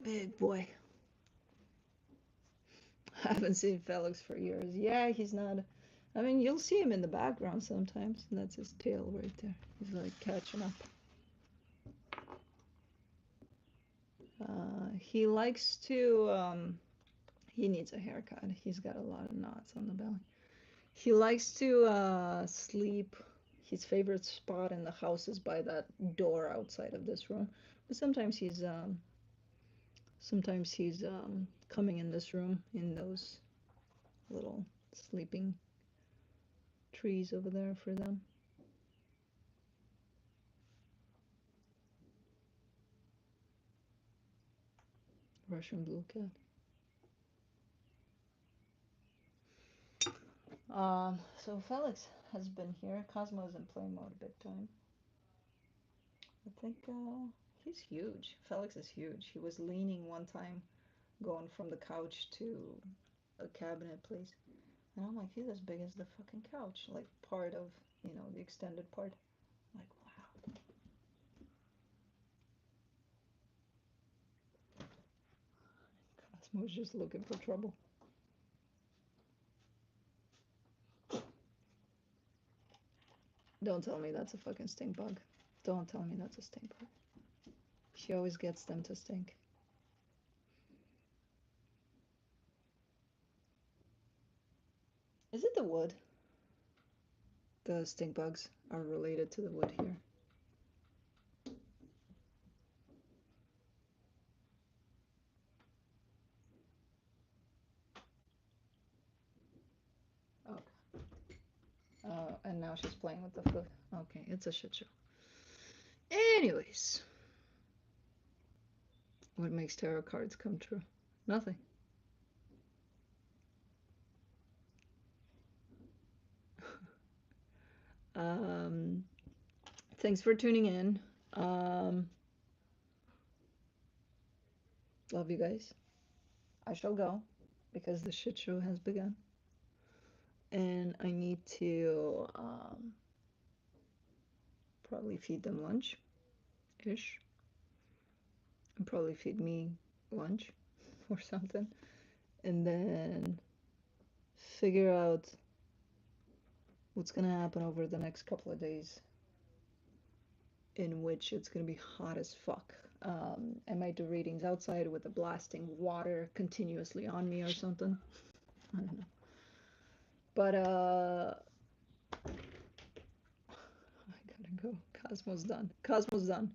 Big boy. I haven't seen Felix for years. Yeah, he's not. I mean, you'll see him in the background sometimes. That's his tail right there. He's like catching up. He likes to. He needs a haircut. He's got a lot of knots on the belly. He likes to sleep. His favorite spot in the house is by that door outside of this room. But sometimes he's coming in this room in those little sleeping trees over there for them. Russian blue cat. So Felix has been here. Cosmo is in play mode big time. I think he's huge. Felix is huge. He was leaning one time, going from the couch to a cabinet place. And I'm like, he's as big as the fucking couch. Like part of, you know, the extended part. I'm like, wow. Cosmo's just looking for trouble. Don't tell me that's a fucking stink bug. Don't tell me that's a stink bug. She always gets them to stink. Is it the wood? The stink bugs are related to the wood here. Okay. And now she's playing with the food. Okay, it's a shit show. Anyways. What makes tarot cards come true? Nothing. Thanks for tuning in. Love you guys. I shall go because the shit show has begun. And I need to probably feed them lunch-ish. And probably feed me lunch or something. And then figure out what's going to happen over the next couple of days, in which it's going to be hot as fuck. I might do readings outside with the blasting water continuously on me or something. I don't know. But I gotta go. Cosmo's done. Cosmo's done.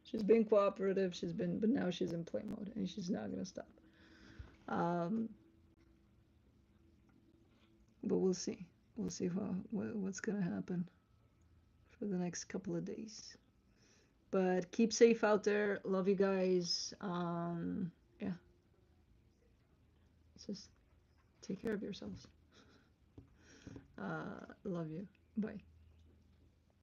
She's been cooperative. But now she's in play mode, and she's not gonna stop. But we'll see. We'll see what's gonna happen for the next couple of days. But keep safe out there. Love you guys. Yeah. Just take care of yourselves. Love you. Bye.